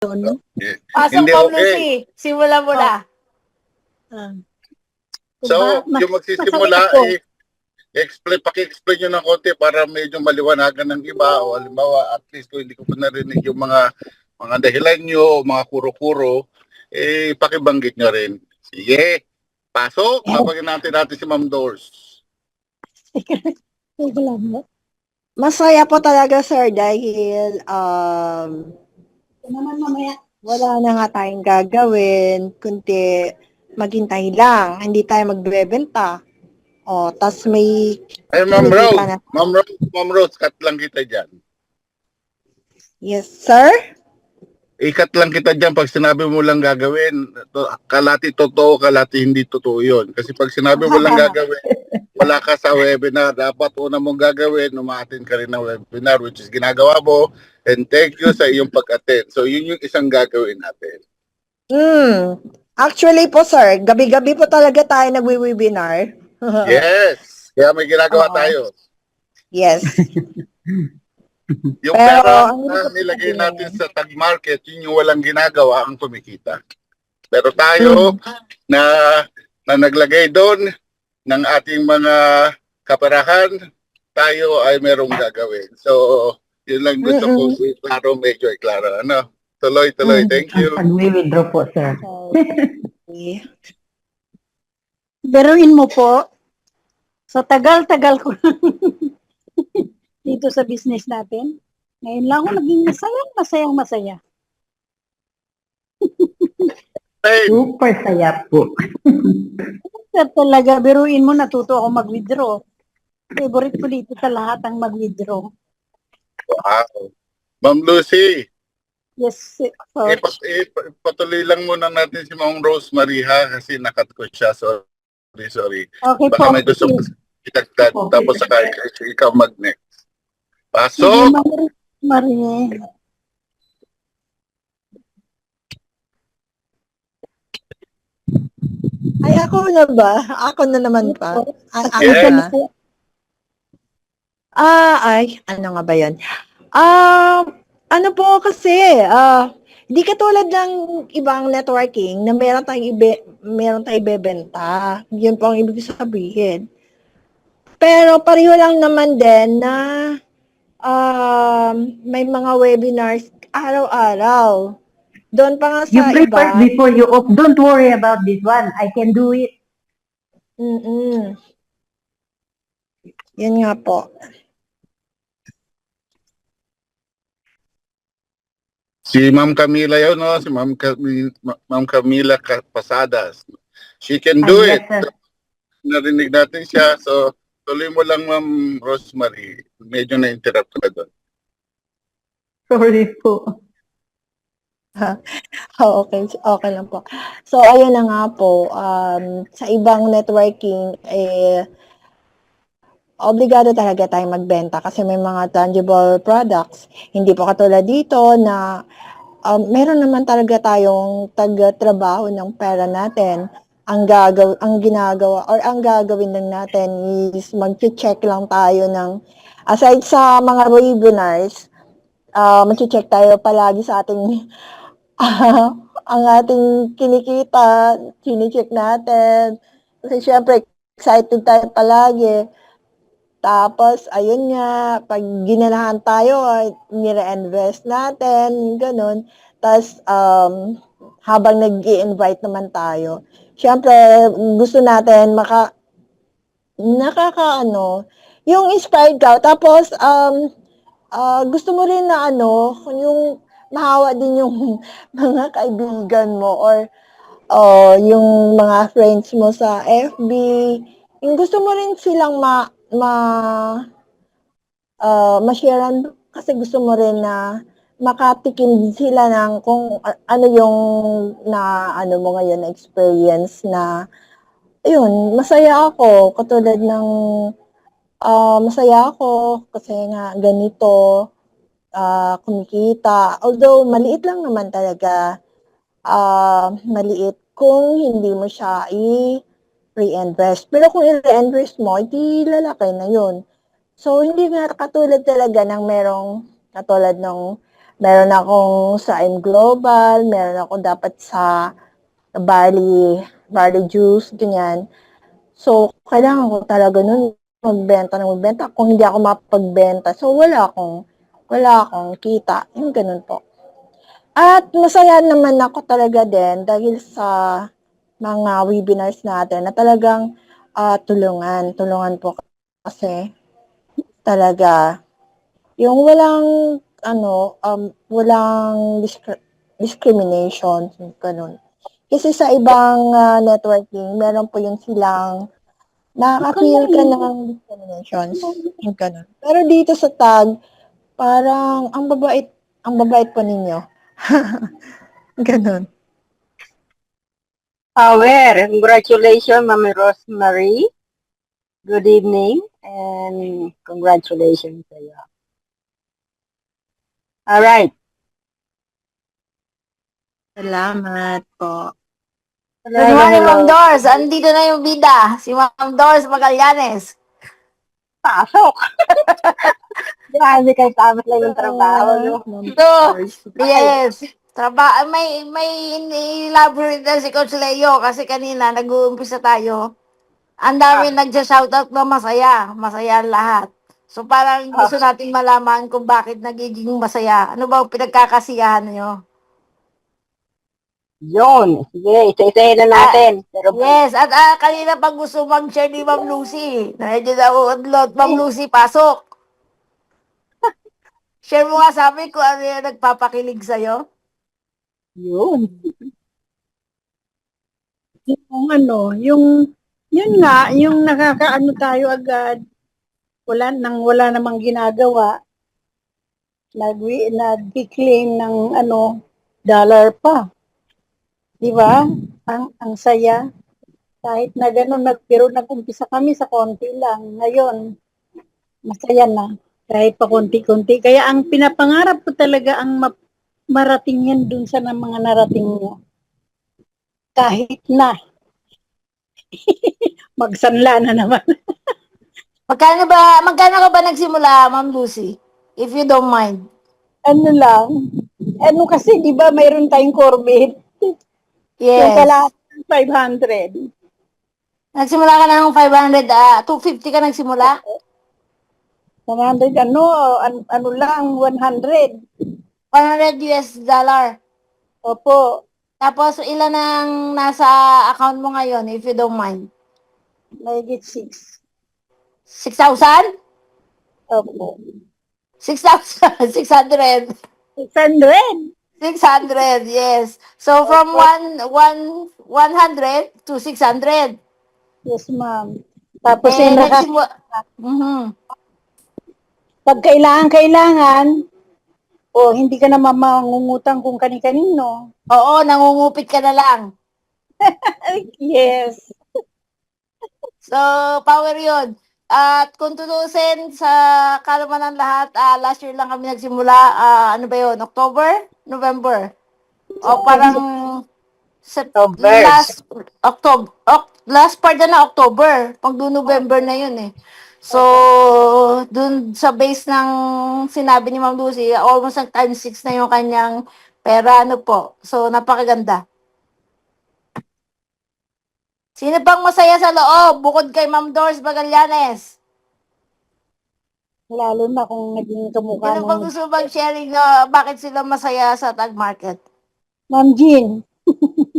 Pasok Hindi Ma'am okay. Lucy, simulan mo na. So, yung magsisimula, paki-explain nyo ng konti para medyo maliwanagan ng iba o halimbawa at least kung hindi ko pa narinig yung mga dahilan nyo o mga kuro-kuro, pakibanggit nyo rin. Sige, pasok, habangin natin si Ma'am Doors. Masaya po talaga, sir, dahil wala na nga tayong gagawin, kundi maghintay lang, hindi tayo magbebenta. O, tas may Ay, Ma'am Rose, kinikita na. Ma'am Rose, cut lang kita dyan. Yes, sir? Ikat lang kita dyan pag sinabi mo lang gagawin. Kalati totoo, kalati hindi totoo yun. Kasi pag sinabi mo lang gagawin, wala ka sa webinar. Dapat una mong gagawin, umaattend ka rin ng webinar, which is ginagawa mo. And thank you sa iyong pag-attend. So, yun yung isang gagawin natin. Actually po, sir, gabi-gabi po talaga tayo nagwi-webinar. Yes! Kaya may ginagawa tayo. Yes. Yung Pero, pera na nilagay natin sa tag market, yun yung walang ginagawa ang kumikita. Pero tayo na naglagay doon ng ating mga kaperahan, tayo ay merong gagawin. So, yun lang gusto ko i-klaro, medyo i-klaro. Ano? Tuloy. Thank you. Pag-withdraw po, sir. Biruin mo po, sa tagal-tagal ko dito sa business natin, ngayon lang ako naging masaya. Hey, Super saya po. Sir, talaga, biruin mo, natuto ako mag-withdraw. Favorite ko dito sa lahat ang mag-withdraw. wow. Ma'am Lucy, Yes, sir. patuloy lang muna natin si Ma'am Rosemary ha, kasi nakat ko siya. Sorry. Okay Baka po. may gusto ko itagtag, tapos saka ikaw mag-next. Sige, Pasok! Ma'am Marie. Ay, ako na ba? Ako na naman pa. Yes. Ano nga ba yan? Ano po kasi, di katulad ng ibang networking na meron tayong ibebenta. Yun po ang ibig sabihin. Pero pareho lang naman din na may mga webinars araw-araw. Doon pa nga You sa pray iba. first before you off. Don't worry about this one. I can do it. Yun nga po. Si Ma'am Camila yun, no? Si Ma'am Camila Pasadas. She can do it. Yes, sir. Narinig natin siya. So, tuloy mo lang, Ma'am Rosemary. Medyo na-interrupt ka doon. Sorry po. Okay lang po. So, ayun na nga po. Sa ibang networking, obligado talaga tayong magbenta kasi may mga tangible products. Hindi po katulad dito na meron naman talaga tayong taga-trabaho ng pera natin. Ang gagawin lang natin is mag-check lang tayo ng, aside sa mga webinars, mag-check tayo palagi sa ating ang ating kinikita, chine-check natin. Kasi syempre, excited tayo palagi. Tapos, ayun nga, pag ginanahan tayo, nire-invest natin, ganun. Tapos, habang nag-i-invite naman tayo, syempre, gusto natin yung inspired ka. Tapos, gusto mo rin na yung mahawa din yung mga kaibigan mo or yung mga friends mo sa FB. Yung gusto mo rin silang ma-sharean kasi gusto mo rin na makatikim sila ng kung ano yung mo ngayon na experience na ayun, masaya ako katulad ng masaya ako kasi nga ganito kumikita. Although, maliit lang naman talaga. Maliit kung hindi mo siya i-reinvest. Pero kung i-reinvest mo, hindi lalaki na yun. So, hindi nga katulad talaga ng merong, katulad ng Meron akong sa M Global, meron ako dapat sa barley juice, ganyan. So, kailangan ko talaga nun magbenta. Kung hindi ako mapagbenta, so wala akong kita. Yung ganun po. At masaya naman ako talaga din dahil sa mga webinars natin na talagang tulungan po kasi talaga yung walang discrimination, ganun. Kasi sa ibang networking, meron po yung silang nakaka-feel ka ng discriminations, yung ganun. Pero dito sa tag, parang ang babait po ninyo. Ganun. Congratulations, Mami Rosemary. Good evening and congratulations sa iyo. Alright. Salamat po. Good morning, Ma'am Doris. Andito na yung bida. Si Ma'am Doris Magallanes. Pasok! Grabe kayo, tapos lang yung trabaho, no? Yes. May elaborate na si Coach Leo kasi kanina nag-uumpisa tayo. Ang dami nagsa-shoutout na masaya. Masaya ang lahat. So parang gusto nating malaman kung bakit nagiging masaya. Ano ba ang pinagkakasiyahan niyo? Yun. Sige, isa-isahin na natin. Pero Yes, at kanina pag gusto mag-share ni Ma'am Lucy. Medyo na-upload. Ma'am Lucy, pasok. Share mo nga sa amin kung ano yung nagpapakilig sa'yo. yun. Yun nga, yung nakakaano tayo agad, wala namang ginagawa, nag-claim ng dollar pa. Di ba? Ang saya. Kahit na gano'n, pero nag-umpisa kami sa konti lang. Ngayon, masaya na. Kahit pa konti-konti. Kaya ang pinapangarap ko talaga ang marating yan dun sa mga narating mo. Kahit na. Magsanla na naman. Magkano ka ba nagsimula, Ma'am Lucy? If you don't mind. Kasi di ba mayroon tayong Corbett? Yung Yes. kalahati ng 500. Nagsimula ka na ng 500, 250 ka nagsimula? 100, lang, 100. 100 US dollar. Opo, Tapos, ilan ang nasa account mo ngayon, if you don't mind? mahigit 6. 6,000? Opo. 6,000, 600. 600. 600, yes. So, from 100 to 600. Yes, ma'am. Tapos Nagsimula. Mhm. pag kailangan, hindi ka na mangungutang kung kani-kanino. Oo, nangungupit ka na lang. Yes. So, power yun. At kung tutusin sa kalamanan ng lahat, last year lang kami nagsimula, ano ba yun, October? November? O parang October. last part na October. Pag doon November na yun eh. So, dun sa base ng sinabi ni Ma'am Lucy, almost ang times 6 na yung kanyang pera, ano po. So, napakaganda. Sino bang masaya sa loob bukod kay Ma'am Doris Bagallanes? Lalo na kung naging kamukha Sino bang ng gusto bang sharing na bakit sila masaya sa tag market? Ma'am Jean.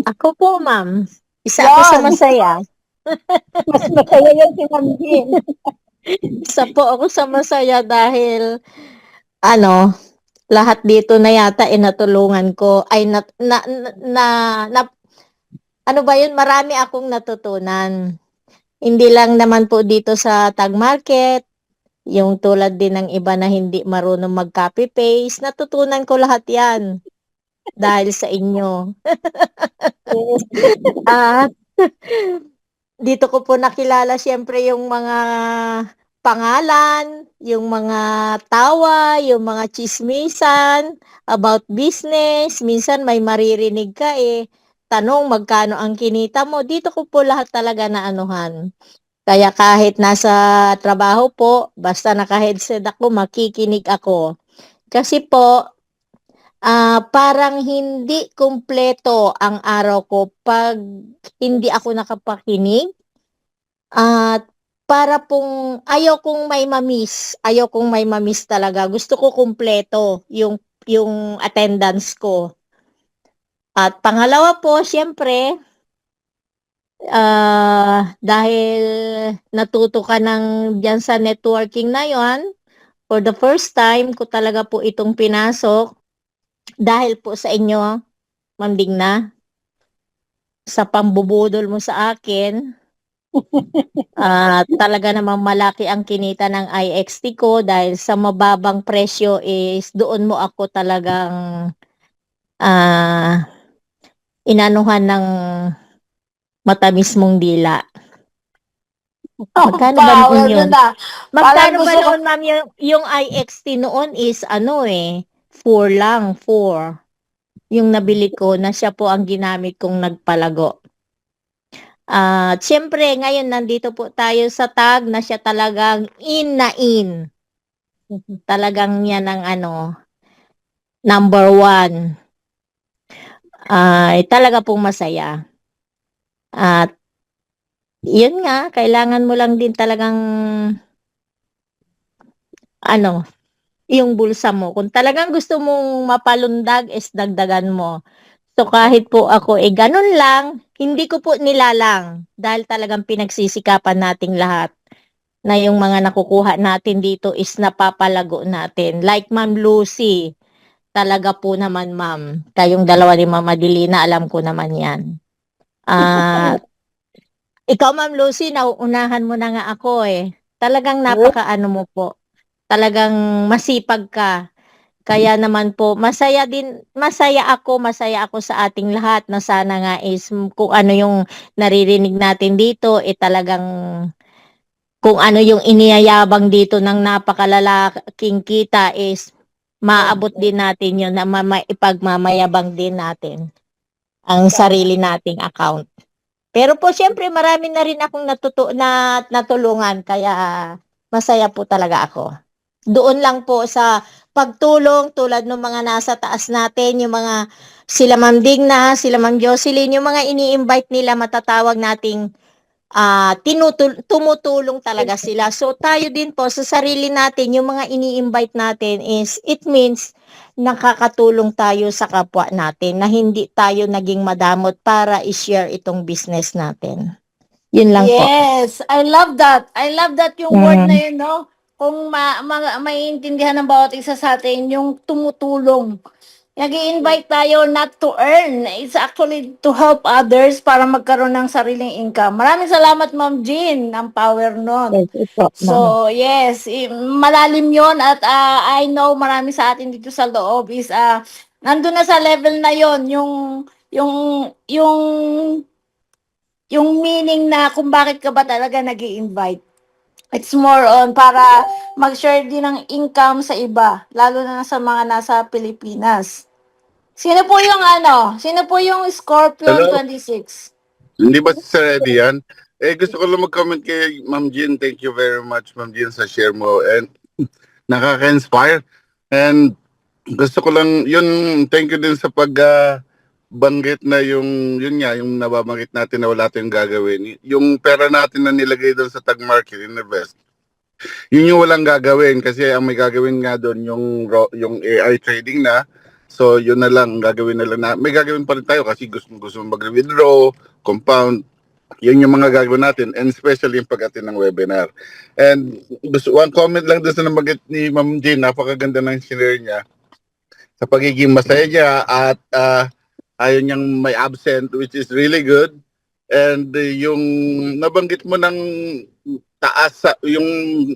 Ako po, ma'am. Isa ako sa Yan. masaya. Mas masaya yan si Ma'am Jean. Isa po ako sa masaya dahil lahat dito na yata natulungan ko ay ano ba yun, marami akong natutunan. Hindi lang naman po dito sa tag market, yung tulad din ng iba na hindi marunong mag-copy paste, natutunan ko lahat yan dahil sa inyo. At dito ko po nakilala siyempre yung mga pangalan, yung mga tawa, yung mga chismisan about business. Minsan may maririnig ka tanong magkano ang kinita mo. Dito ko po lahat talaga naanuhan. Kaya kahit nasa trabaho po, basta naka-headset ako, makikinig ako. Kasi po, parang hindi kumpleto ang araw ko pag hindi ako nakapakinig. At para pong ayaw kong may mamiss talaga. Gusto ko kumpleto yung attendance ko. At pangalawa po, siyempre, dahil natuto ka ng diyan sa networking na yon, for the first time ko talaga po itong pinasok dahil po sa inyo, Ma'am Digna, sa pambubudol mo sa akin. Talaga namang malaki ang kinita ng IXT ko dahil sa mababang presyo is doon mo ako talagang inanuhan ng matamis mong dila. Magkano ba Power noon yun? nun ah. Magkano Parang ba gusto ko- noon, ma'am, yung IXT noon is 4 lang, 4. Yung nabili ko na siya po ang ginamit kong nagpalago. Siyempre, ngayon nandito po tayo sa tag na siya talagang in na in. Talagang yan ang number 1. Talaga pong masaya. At yun nga, kailangan mo lang din talagang yung bulsa mo. Kung talagang gusto mong mapalundag, is dagdagan mo. So kahit po ako ganun lang, hindi ko po nilalang dahil talagang pinagsisikapan nating lahat na yung mga nakukuha natin dito is napapalago natin. Like Ma'am Lucy, talaga po naman ma'am, kayong dalawa ni Ma'am Adelina, alam ko naman yan. Ikaw Ma'am Lucy, nauunahan mo na nga ako eh. Talagang napakaano mo po. Talagang masipag ka. Kaya naman po, masaya ako sa ating lahat na sana nga is kung ano yung naririnig natin dito, talagang kung ano yung iniyayabang dito ng napakalalaking kita is maabot din natin yun na ipagmamayabang din natin ang sarili nating account. Pero po syempre marami na rin akong natulungan kaya masaya po talaga ako. Doon lang po sa pagtulong tulad ng mga nasa taas natin, yung mga sila Ma'am Digna, sila Ma'am Jocelyn, yung mga ini-invite nila matatawag nating tumutulong talaga sila. So tayo din po sa sarili natin, yung mga ini-invite natin is it means nakakatulong tayo sa kapwa natin na hindi tayo naging madamot para i-share itong business natin. Yun lang po. Yes, I love that. I love that yung word na yun, no? Kung maiintindihan ng bawat isa sa atin, yung tumutulong. Nag-i-invite tayo not to earn. It's actually to help others para magkaroon ng sariling income. Maraming salamat, Ma'am Jean, ang power nun. Yes, ito, ma'am. So, yes, malalim yon at I know marami sa atin dito sa loob is nandun na sa level na yon yung meaning na kung bakit ka ba talaga nag-i-invite. It's more on para mag-share din ng income sa iba, lalo na sa mga nasa Pilipinas. Sino po yung Scorpion Hello? 26? Hindi ba si Sir Eddie yan? Gusto ko lang mag-comment kay Ma'am Jean. Thank you very much, Ma'am Jean, sa share mo. And nakaka-inspire. And gusto ko lang, thank you din sa banggit na yun nga, yung nababanggit natin na wala tayong gagawin. Yung pera natin na nilagay doon sa tag market, invest. Yun yung walang gagawin kasi ang may gagawin nga doon yung AI trading na. So yun na lang, gagawin na lang na. May gagawin pa rin tayo kasi gusto mag-withdraw, compound. Yun yung mga gagawin natin, and especially yung pag-attend ng webinar. And one comment lang doon sa nabanggit ni Ma'am Jean, napakaganda ng share niya sa pagiging masaya niya at ayaw niyang may absent, which is really good. And yung nabanggit mo ng taas, yung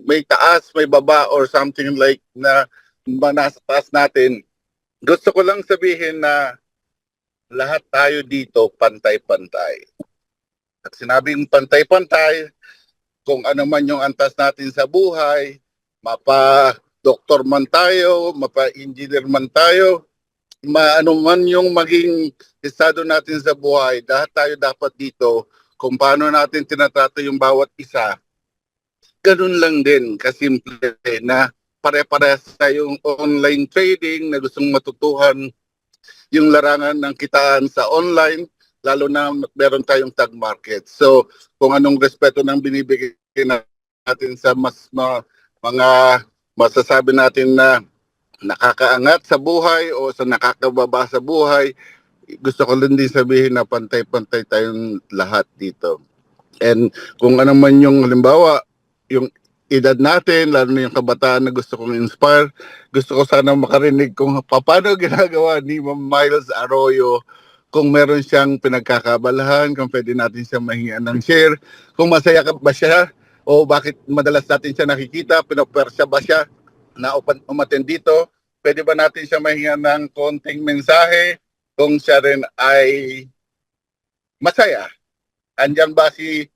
may taas, may baba or something like na nasa taas natin, gusto ko lang sabihin na lahat tayo dito pantay-pantay. At sinabing pantay-pantay, kung ano man yung antas natin sa buhay, mapa-doktor man tayo, mapa-engineer man tayo, ano man yung maging estado natin sa buhay, lahat tayo dapat dito, kung paano natin tinatrato yung bawat isa, ganun lang din, kasimple na pare-parehas na yung online trading, na gustong matutuhan yung larangan ng kitaan sa online, lalo na meron tayong tag market. So, kung anong respeto ng binibigay natin sa mga masasabi natin na nakakaangat sa buhay o sa nakakababa sa buhay, gusto ko lang din sabihin na pantay-pantay tayong lahat dito. And kung ano man yung halimbawa, yung edad natin, lalo na yung kabataan na gusto kong inspire, gusto ko sana makarinig kung paano ginagawa ni Ma'am Miles Arroyo, kung meron siyang pinagkakabalahan, kung pwede natin siya mahingian ng share, kung masaya ka ba siya, o bakit madalas natin siya nakikita, pinopersya ba siya na umattend dito, pwede ba natin siya mahingian ng konting mensahe, kung siya rin ay masaya. Andyan ba si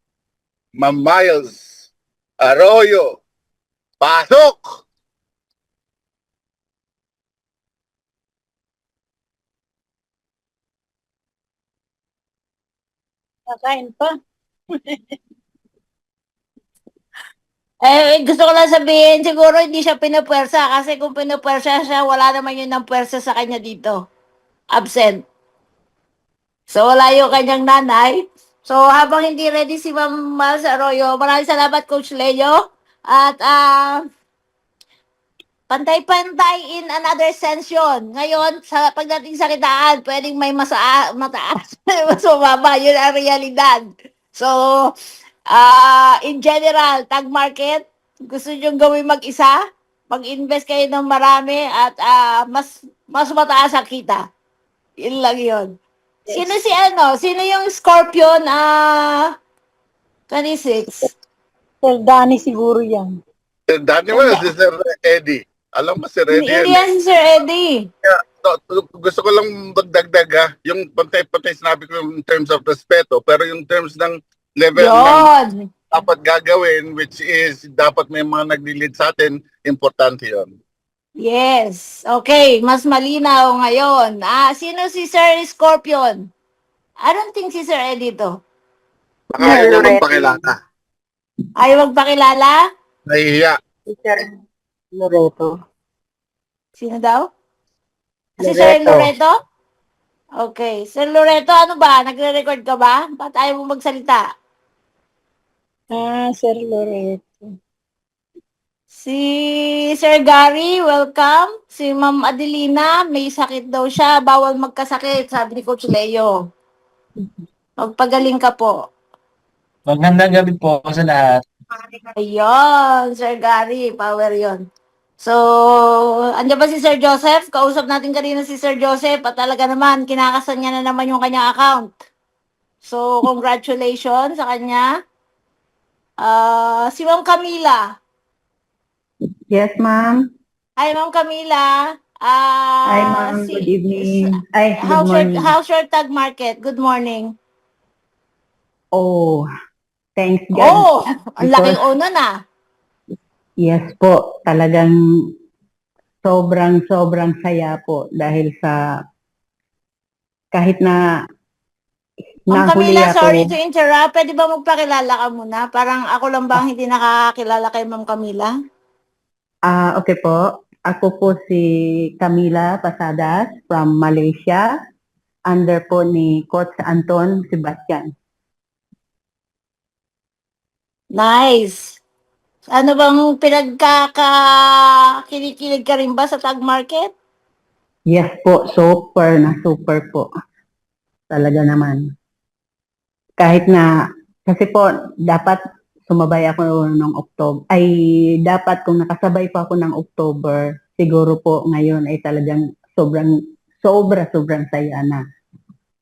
Ma'am Miles Arroyo? Pasok! Kakain pa. Gusto ko lang sabihin, siguro hindi siya pinupwersa kasi kung pinupwersa siya, wala naman yun ng pwersa sa kanya dito. Absent. So, wala yung kanyang nanay. So, habang hindi ready si Ma'am Miles Arroyo, maraming salamat, Coach Leo. At, pantay-pantay in another sense yun. Ngayon, sa pagdating sa kitaan, pwedeng may mataas, mas mababa. Yun ang realidad. So, in general, tag market, gusto nyo gawin mag-isa, mag-invest kayo ng marami at mas mataas ang kita. Yun lang yun. Sino Sino yung Scorpion 26? Sir Danny siguro yan. Dati mo si Sir Eddie. Alam mo, Sir Eddie Hindi yan. yan si Sir Eddie. Gusto ko lang magdagdag yung pantay-pantay sinabi ko in terms of respeto, pero yung terms ng level ng Yun. dapat gagawin, which is dapat may mga nag-lead sa atin, importante yon. Yes. Okay, mas malinaw ngayon. Sino si Sir Scorpion? I don't think si Sir Eddie to. Baka ayaw niya magpakilala. Ayaw magpakilala? Nahihiya. Teacher Loreto. Sino daw? Si Sir Loreto. Loreto? Okay. Sir Loreto, ano ba? Nagre-record ka ba? Ba't ayaw mo magsalita? Sir Loreto. Si Sir Gary, welcome. Si Ma'am Adelina, may sakit daw siya. Bawal magkasakit, sabi ni Coach Leo. Magpagaling ka po. Magandang gabi po sa lahat. Ayun, Sir Gary, power yon. So, andyan ba si Sir Joseph? Kausap natin kanina si Sir Joseph at talaga naman, kinakasan niya na naman yung kanyang account. So, congratulations sa kanya. Si Ma'am Camila. Yes, ma'am. Hi, Ma'am Camila. Hi, ma'am. Good evening. Ay, good morning. How's your tag market? Good morning. Oh, thanks God. Oh, ang Because- laking ono na. Yes po, talagang sobrang saya po dahil sa kahit na Ma'am nahuli Camila, ako. sorry to interrupt. Pwede ba magpakilala ka muna? Parang ako lang ba ang hindi nakakakilala kay Ma'am Camila? Okay po. Ako po si Camila Pasadas from Malaysia, under po ni Coach Anton Sebastian. Nice. Ano bang kinikilig ka rin ba sa tag market? Yes po, super po. Talaga naman. Kahit na, kasi po, dapat sumabay ako ng October. Dapat kung nakasabay pa ako ng October, siguro po ngayon ay talagang sobrang saya na.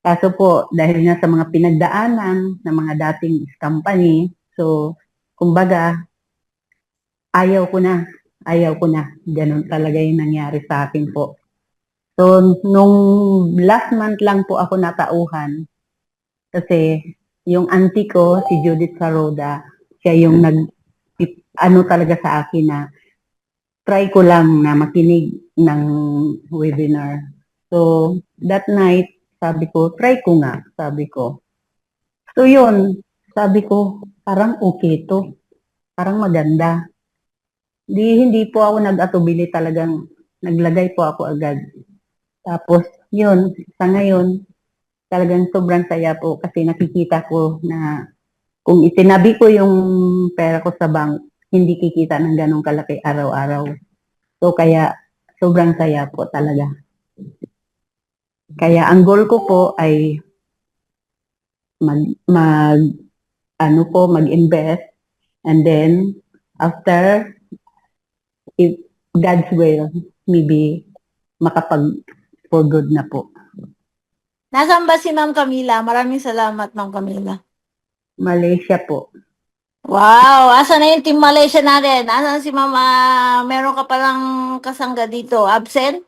Kaso po, dahil nga sa mga pinagdaanan ng mga dating company, so, kumbaga, ayaw ko na. Ganun talaga yung nangyari sa akin po. So, nung last month lang po ako natauhan, kasi yung auntie ko, si Judith Saroda, siya yung talaga sa akin na try ko lang na makinig ng webinar. So, that night, sabi ko, try ko nga, sabi ko. So, yun, sabi ko, parang okay to. Parang maganda. hindi po ako nag-atubili, talagang naglagay po ako agad. Tapos, yun, sa ngayon, talagang sobrang saya po kasi nakikita ko na kung itinabi ko yung pera ko sa bank, hindi kikita ng ganong kalaki araw-araw. So, kaya sobrang saya po talaga. Kaya ang goal ko po ay mag-invest, and then after, if God's will, maybe for good na po. Nasaan ba si Ma'am Camila? Maraming salamat, Ma'am Camila. Malaysia po. Wow! Asan na yung Team Malaysia natin? Asan si Ma'am? Meron ka palang kasangga dito. Absent?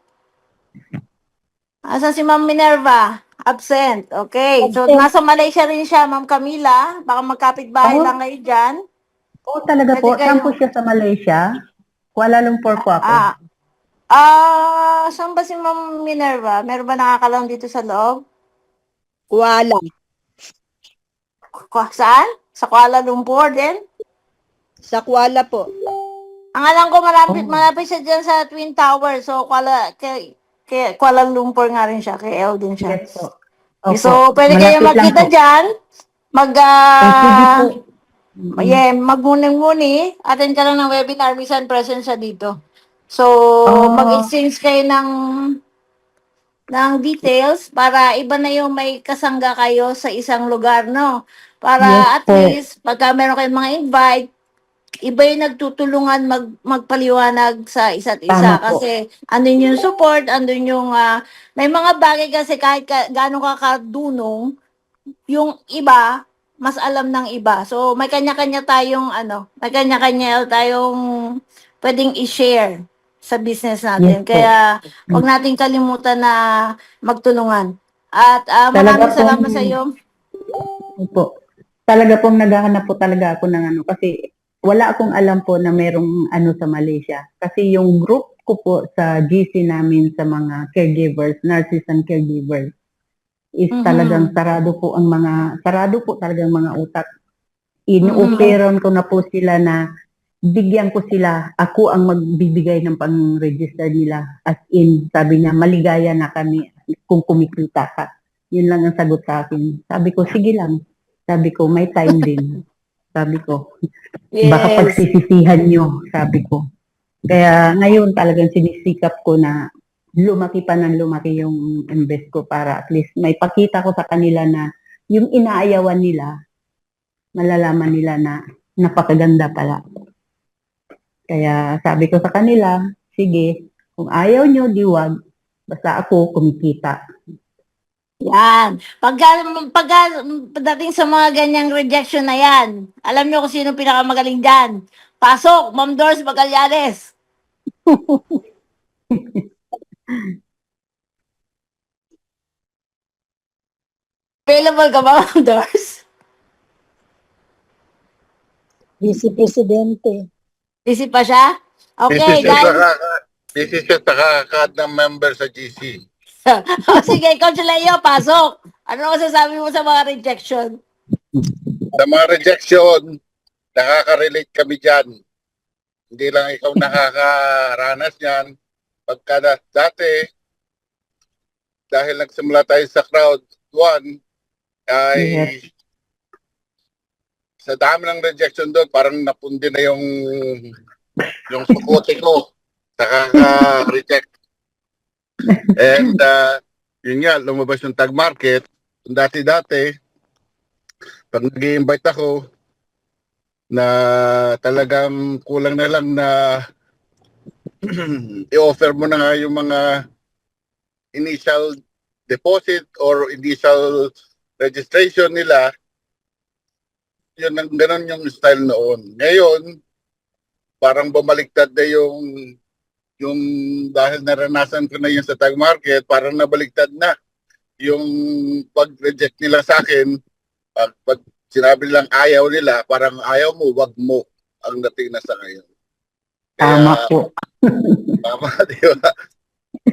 Asan si Ma'am Minerva? Absent. Okay. So, Absent. nasa Malaysia rin siya, Ma'am Camila. Baka magkapit-bahay Oh. lang kayo dyan. Oo, talaga Pwede po. kayo- Saan po siya sa Malaysia? Kuala Lumpur po ako. Saan ba si Ma'am Minerva? Meron ba nakakalang dito sa loob? Wala. Saan? Sa Kuala Lumpur din? Sa Kuala po. Ang alam ko malapit, Oh. malapit siya dyan sa Twin Tower. So, Kuala Lumpur nga rin siya. KL din siya. Yes po. Opo. So, pwede kayo Malapit lang magkita po. dyan. Sige po. Magmuni-muni. Attend ka lang ng webinar. Minsan present siya dito. So, Oh. mag-exchange kayo ng details para iba na yung may kasangga kayo sa isang lugar, no? Para Yes at po. least, pagka meron kayong mga invite, iba yung nagtutulungan magpaliwanag sa isa't isa. Tama po. Kasi andun yung support, andun yung, may mga bagay kasi kahit gaano ka kadunong, yung iba, mas alam ng iba. So, may kanya-kanya tayong, may kanya-kanya tayong pwedeng i-share sa business natin. Yes po. Kaya, wag nating kalimutan na magtulungan. At maraming Talaga salamat pong- sa iyo. Opo. Talaga pong naghahanap po talaga ako ng kasi wala akong alam po na merong sa Malaysia. Kasi yung group ko po sa GC namin sa mga caregivers, nurses and caregivers, is talagang sarado po talagang mga utak. Ino-operan ko na po sila na bigyan ko sila, ako ang magbibigay ng pang-register nila. As in, sabi niya, maligaya na kami kung kumikita ka. Yun lang ang sagot sa akin. Sabi ko, sige lang. Sabi ko, may time din. Sabi ko, baka pagsisisihan nyo, sabi ko. Kaya ngayon talagang sinisikap ko na lumaki pa ng lumaki yung invest ko para at least may pakita ko sa kanila na yung inaayawan nila, malalaman nila na napakaganda pala. Kaya sabi ko sa kanila, sige, kung ayaw nyo, diwag, basta ako kumikita. Yan. Pagdating sa mga ganyang rejection na yan, alam niyo kung sino pinakamagaling dyan. Pasok, Ma'am Doris Magallanes. Available ka ba, Ma'am Doris? Vice Presidente. Busy pa siya? Okay, Busy siya guys. busy siya sa kakakad ng member sa GC. Sige, Coach Leo, pasok. Ano masasabi mo sa mga rejection? Sa mga rejection, nakaka-relate kami dyan. Hindi lang ikaw nakakaranas yan. Pagka dati, dahil nagsimula tayo sa crowd 1, ay sa dami ng rejection doon, parang napundi na yung sukote ko sa kaka-reject. And yun nga, lumabas yung tag market. Dati-dati, pag nag-i-invite ako, na talagang kulang na lang na i-offer mo na nga yung mga initial deposit or initial registration nila, yun ang ganun yung style noon. Ngayon, parang bumaliktad na yung dahil naranasan ko na yun sa tag market, parang nabaliktad na yung pag-reject nila sa akin. Pag sinabi lang ayaw nila, parang ayaw mo, wag mo ang dating na sa ngayon. Tama po. Tama, di ba?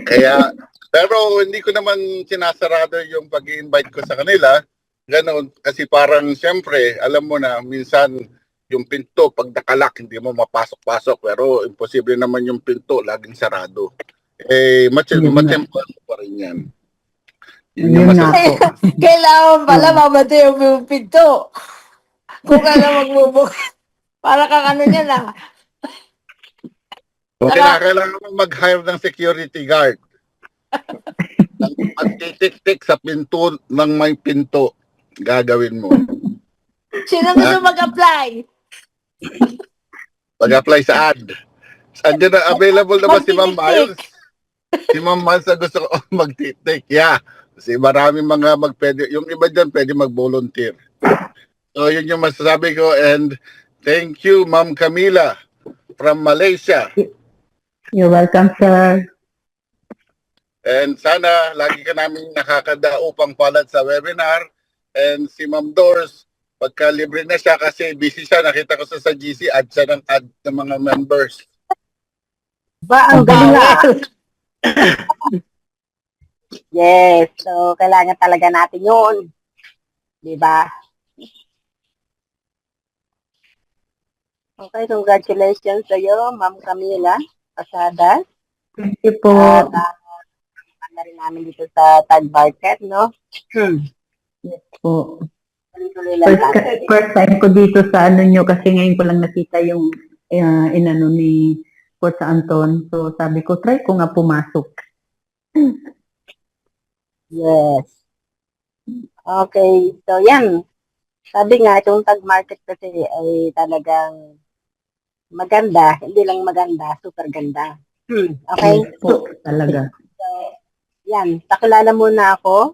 Kaya, pero hindi ko naman sinasarado yung pag-i-invite ko sa kanila. Ganon, kasi parang siyempre, alam mo na, minsan yung pinto, pag nakalak, hindi mo mapasok-pasok. Pero imposible naman yung pinto, laging sarado. Yun nga. Matempo pa rin yan. Yun yung Yun nga masasabi. po. Kailangan pala Yun. mamatay yung pinto. Kung ka na magbubukas. Para kang ano niya na. Kailangan mo mag-hire ng security guard. Magtitik-tik sa pinto ng may pinto. Gagawin mo. Sino gusto mag-apply? Mag-apply sa ad. Andiyan na, available naman si Ma'am Miles. Magtitik-tik. Si Ma'am Miles na gusto ko magtitik. Yeah. Kasi maraming mga yung iba dyan pwede mag-volunteer. So yun yung masasabi ko, and thank you Ma'am Camila from Malaysia. You're welcome, sir. And sana lagi ka namin nakakadaupang palad sa webinar. And si Ma'am Doors, pagka libre na siya kasi busy siya, nakita ko sa GC, add siya ng mga members. Ba, ang galing nga. Yes, so kailangan talaga natin yun. Di ba? Okay, congratulations sa iyo, Ma'am Camila Pasada. Thank you po. Na rin namin dito sa Tag Market, no? po. Tuloy-tuloy lang natin. First time ko dito sa ano nyo kasi ngayon ko lang nakita yung inano ni Port Anton. So sabi ko, try ko nga pumasok. Yes. Okay, so yan. Sabi nga, itong Tag Market kasi ay talagang maganda. Hindi lang maganda, super ganda. Okay? Yes po, talaga. So, yan. Pakilala muna ako.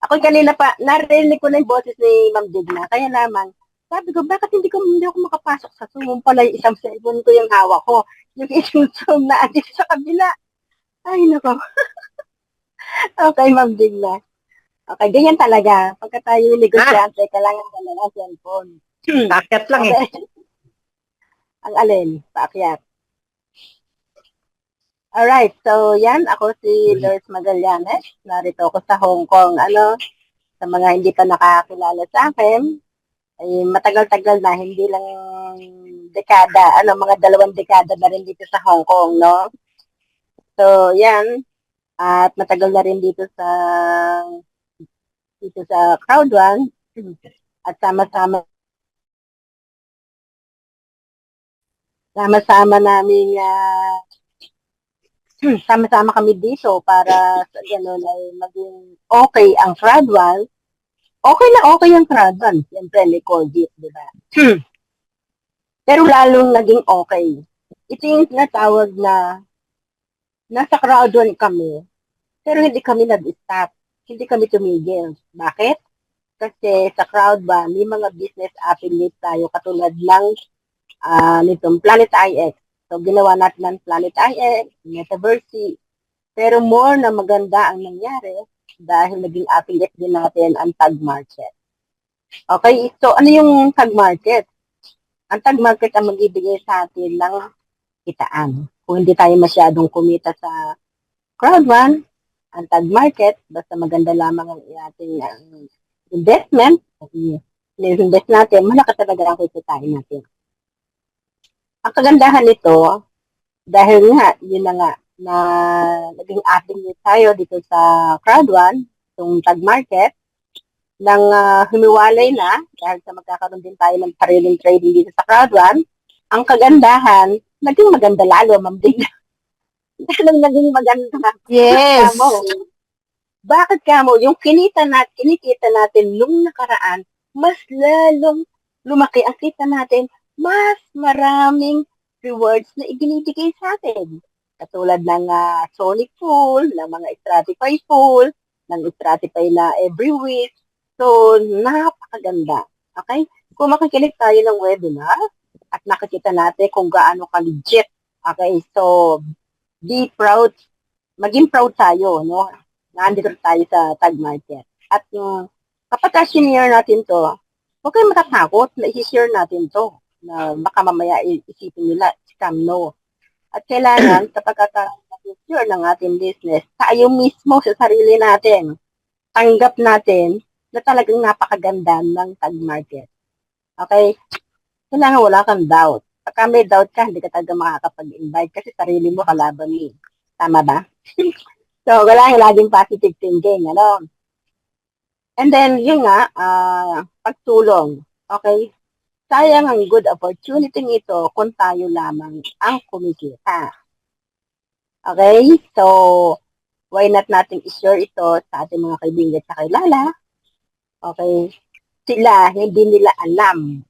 Ako kanina pa, narinig ko na yung boses ni Ma'am Digna. Kaya naman, sabi ko, bakit hindi ako makapasok sa Zoom? Pala yung isang cellphone ko yung hawak ko. Yung isang Zoom na andito sa kabila. Ay, nako. Okay, Ma'am Digna. Okay, ganyan talaga. Pagka tayo negosyante, kailangan ka na ng cellphone. Kakat lang eh. Okay. Ang alin? Paakyat. Alright, so yan, ako si Lourdes Magallanes. Narito ako sa Hong Kong. Sa mga hindi pa nakakilala sa akin, ay matagal-tagal na, hindi lang dekada, mga 2 dekada na rin dito sa Hong Kong, no? So, yan. At matagal na rin dito sa Crowd One. At sama-sama namin sama-sama kami dito para sa gano'n ay maging okay ang Crowd One. Okay na okay ang Crowd One. Siyempre, may COVID, di ba? Pero lalong naging okay. Ito yung tinatawag na nasa Crowd One kami, pero hindi kami nag-stop. Hindi kami tumigil. Bakit? Kasi sa Crowd One, may mga business affiliate tayo katulad ng nitong Planet IX. So, ginawa natin ng Planet IX, Metaverse. Pero more na maganda ang nangyari dahil naging affiliate din natin ang Tag Market. Okay, so ano yung Tag Market? Ang Tag Market ang magbibigay sa atin ng kitaan. Kung hindi tayo masyadong kumita sa Crowd One, ang Tag Market, basta maganda lamang ang ating investment, invest natin, malaki talaga ang kikitain natin. Ang kagandahan nito, dahil nga, yun na nga, na naging affiliate tayo dito sa Crowd One, itong Tag Market, nang humiwalay na, dahil sa magkakaroon din tayo ng sariling trading dito sa Crowd One, ang kagandahan, naging maganda lalo, Ma'am Digna. Naging maganda. Yes. Bakit kamo? Yung kinikita natin nung nakaraan, mas lalong lumaki ang kita natin, mas maraming rewards na ibinibigay sa atin. Katulad ng Sonic Pool, ng mga Stratify Pool, ng Stratify na every week. So, napakaganda. Okay? Kung makikinig tayo ng webinar at nakikita natin kung gaano ka-legit. Okay? So, be proud. Maging proud tayo, no? Nandito tayo sa Tag Market. At kapag sinare natin to, huwag kayong matatakot na i-share natin to. Na baka mamaya isipin nila, scam, no. At kailangan, kapag share ng ating business, tayo mismo sa sarili natin, tanggap natin na talagang napakaganda ng Tag Market. Okay? kailangan wala kang doubt. Pagka may doubt ka, hindi ka talaga makakapag-invite kasi sarili mo kalaban mo. Tama ba? So, kailangan laging positive thinking, ano? And then, yun nga, pagtulong. Okay? Sayang ang good opportunity ito kung tayo lamang ang kumikita. Okay? So, why not natin i-share ito sa ating mga kaibigan at kakilala? Okay? Sila, hindi nila alam.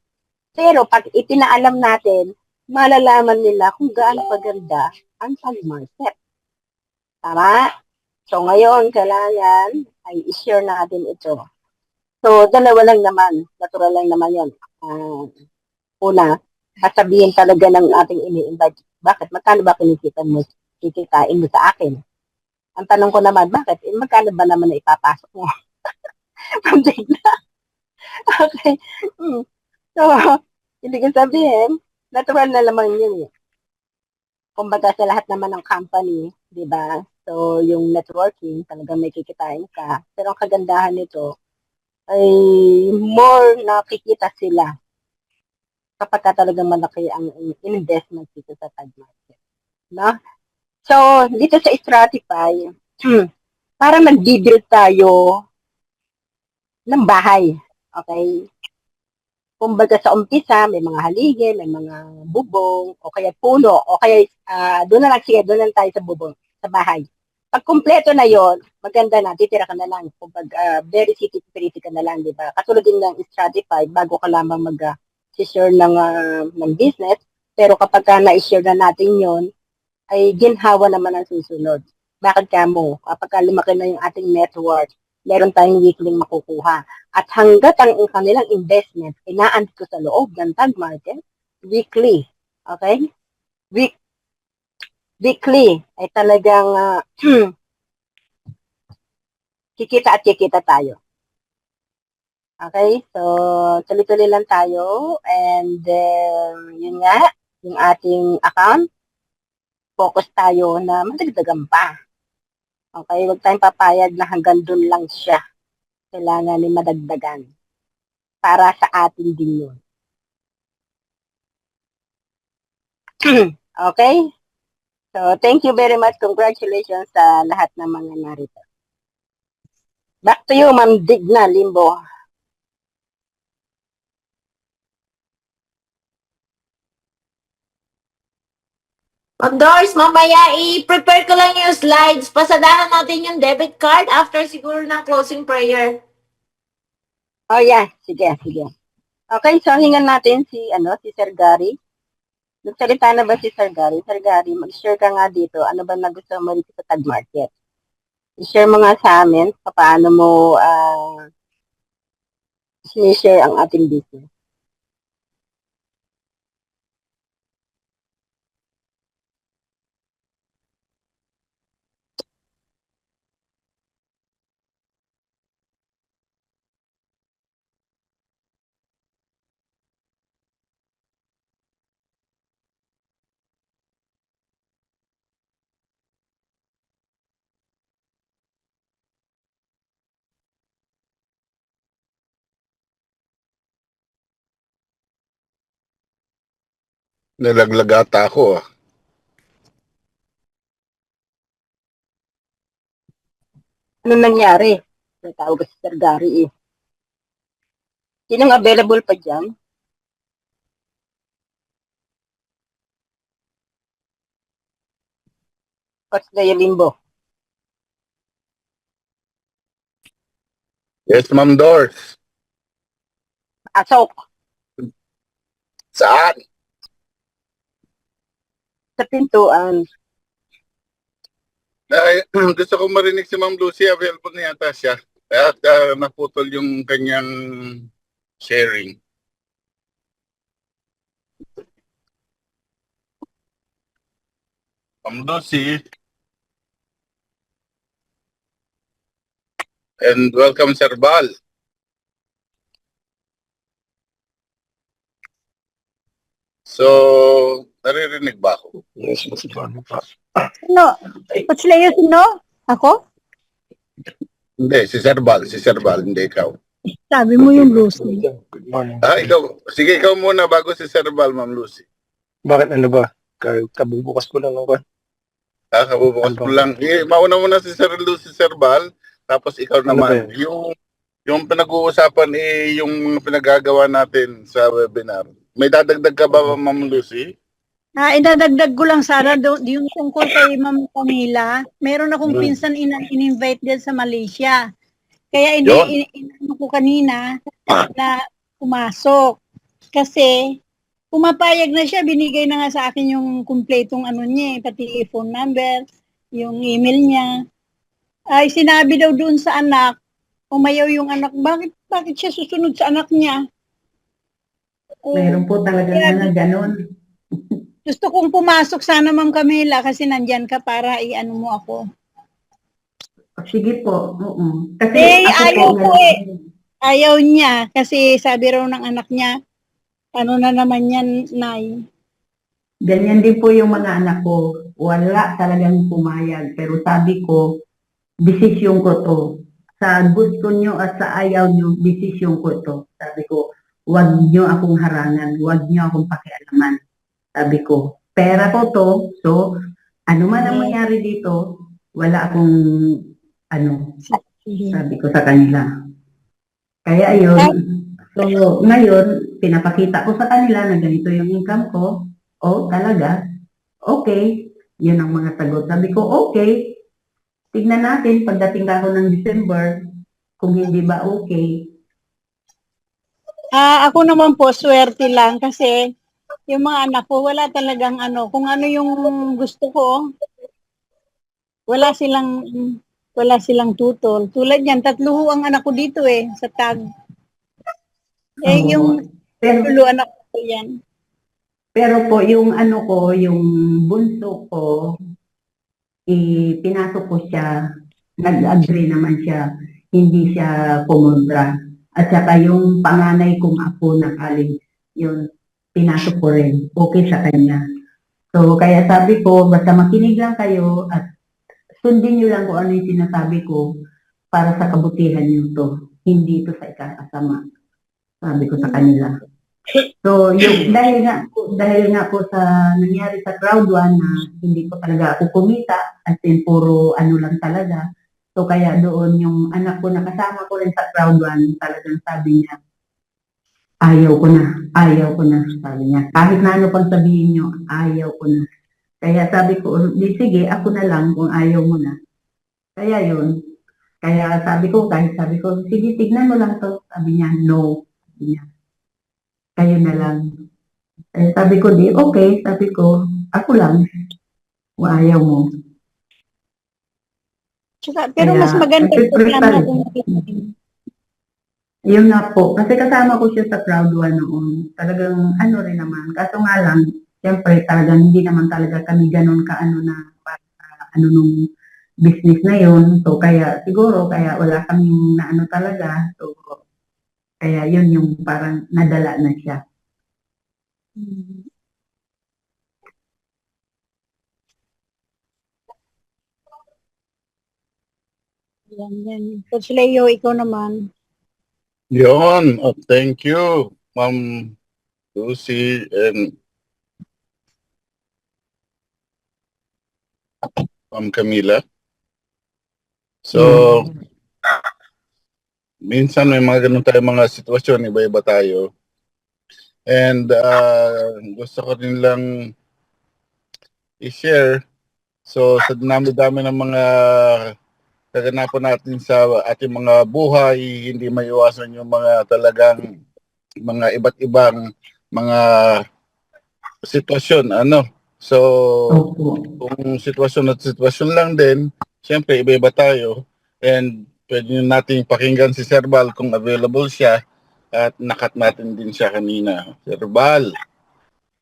Pero pag itinaalam natin, malalaman nila kung gaano kaganda ang stock market. Tama? So, ngayon, kailangan ay i-share natin ito. So, dalawa lang naman. Natural lang naman yun. Una, sasabihin talaga ng ating ini-invite, bakit? Magkano ba kikitain mo sa akin? Ang tanong ko naman, bakit? Magkano ba naman na ipapasok mo? Pambig na. Okay. So, hindi ko sabihin, natural na naman yun eh. Kumbaga sa lahat naman ng company, di ba? So, yung networking, talagang may kikitain ka. Pero ang kagandahan nito, ay more nakikita sila kapag ka talagang malaki ang investment dito sa tag market. No? So, dito sa Stratify, para mag-build tayo ng bahay. Okay? Kumbaga sa umpisa, may mga haligi, may mga bubong, o kaya puno, o kaya doon na lang tayo sa bubong, sa bahay. Pag kumpleto na yon, maganda na, titira ka na lang. Kumbaga, very city-pretty ka na lang, di ba? Katulad din ng Stratify, bago ka lamang mag-share ng business, pero kapag na-share na natin yon, ay ginhawa naman ang susunod. Bakit ka mo? Kapag lumaki na yung ating network, meron tayong weekly makukuha. At hanggat ang kanilang investment inaandito sa loob ng tag market, weekly. Okay? Weekly ay talagang kikita at kikita tayo. Okay? So, tuloy-tuloy lang tayo. And yun nga, yung ating account, focus tayo na madagdagan pa. Okay? Huwag tayong papayag na hanggang dun lang siya. Kailangan ni madagdagan. Para sa atin din yun. Okay? So, thank you very much. Congratulations sa lahat ng mga narito. Back to you, Ma'am Digna Limbo. Ma'am Doris, mamaya i-prepare ko lang yung slides. Pasadahan natin yung debit card after siguro ng closing prayer. Oh yeah, sige. Okay, so hingan natin si Sir Gary. Nagsalita na ba si Sir Gary? Sir Gary, mag-share ka nga dito. Ano ba nagustuhan mo dito sa tag market? I-share mo nga sa amin paano mo sinishare ang ating business. Nalaglag ata ako. Ano nangyari? Natawag si Sir Gary eh. Sinong available pa dyan? Coach Gaya Limbo. Yes, Ma'am Doris. Asok. Saan? Sa pintuan. Ay, gusto ko marinig si Ma'am Lucy. Available na yata siya. At naputol yung kanyang sharing. Ma'am Lucy. And welcome, Sir Bal. So, naririnig ba ako? Ano? Coach Leo, sino? Ako? Hindi, si Sir Bal, hindi ikaw. Sabi mo yung Lucy. Good morning. Sige, ikaw muna bago si Sir Val, Ma'am Lucy. Bakit ano ba? Kabubukas ko lang ako. Kabubukas Ano mo ba? lang. Mauna muna si Sir Lucy, Sir Val, tapos ikaw Ano ba naman. Yung pinag-uusapan yung mga pinagagawa natin sa webinar. May dadagdag ka ba, Ma'am Lucy? Idadagdag ko lang sana yung tungkol kay Ma'am Camila. Meron akong pinsan in-invite din sa Malaysia. Kaya inano ko kanina na pumasok. Kasi pumapayag na siya, binigay na nga sa akin yung kumpletong ano niya, pati phone number, yung email niya. Ay sinabi daw doon sa anak, umayaw yung anak, bakit siya susunod sa anak niya? Meron po talaga mga ganon. Gusto kong pumasok sana, Ma'am Camila, kasi nandyan ka para i-ano mo ako. Sige po, oo. Kasi Ayaw po Ayaw niya, kasi sabi raw ng anak niya, ano na naman yan, Nay. Ganyan din po yung mga anak ko. Wala talagang pumayag. Pero sabi ko, desisyon ko to. Sa gusto nyo at sa ayaw nyo, desisyon ko to. Sabi ko, wag nyo akong harangan. Wag nyo akong pakialaman. Sabi ko, pera ko to. So, ano man ang mangyari dito, wala akong, sabi ko sa kanila. Kaya yun, so ngayon, pinapakita ko sa kanila na ganito yung income ko. O, talaga? Okay. Yun ang mga sagot. Sabi ko, okay. Tignan natin pagdating ako ng December, kung hindi ba okay. Ako naman po, swerte lang kasi yung mga anak ko, wala talagang kung ano yung gusto ko, wala silang tutol. Tulad yan, 3 ho ang anak ko dito sa tag. Yung tulo anak ko yan. Pero po, yung yung bunso ko, pinasok ko siya, nag-agree naman siya, hindi siya pumunta. At saka yung panganay kong apo na college, yun, pinasok ko rin, okay sa kanya. So, kaya sabi ko, basta makinig lang kayo at sundin nyo lang kung ano yung sinasabi ko para sa kabutihan nyo to. Hindi ito sa ikakasama. Sabi ko sa kanila. So, yung, dahil nga po sa nangyari sa crowd 1 na hindi ko talaga ako kumita, as in puro ano lang talaga. So, kaya doon yung anak ko na kasama ko rin sa crowd 1, talagang sabi niya, ayaw ko na, sabi niya. Kahit na ano pang sabihin niyo, ayaw ko na. Kaya sabi ko, di sige, ako na lang kung ayaw mo na. Kaya yun. Kaya sabi ko, sige, tignan mo lang to. Sabi niya, no. Sabi niya, kayo na lang. Sabi ko, di, okay. Sabi ko, ako lang. Kung ayaw mo. Pero mas maganda po sana kung yun nga po. Kasi kasama ko siya sa crowd 1 noon. Talagang ano rin naman. Kaso nga lang, siyempre talagang hindi naman talaga kami ganun na nung business na yun. So kaya siguro, kaya wala kaming na talaga. So kaya yun yung parang nadala na siya. Yan. Coach Leo, ikaw naman. Yun. Thank you, Ma'am Lucy and Ma'am Camila. So, minsan may mga ganun tayo mga sitwasyon, iba-iba tayo. And gusto ko rin lang i-share. So, sa dami-dami ng mga kaganapan natin sa ating mga buhay, hindi maiwasan yung mga talagang mga iba't ibang mga sitwasyon. So, kung sitwasyon lang din, siyempre iba-iba tayo. And pwede nating pakinggan si Sir Val kung available siya at nakat natin din siya kanina. Sir Val,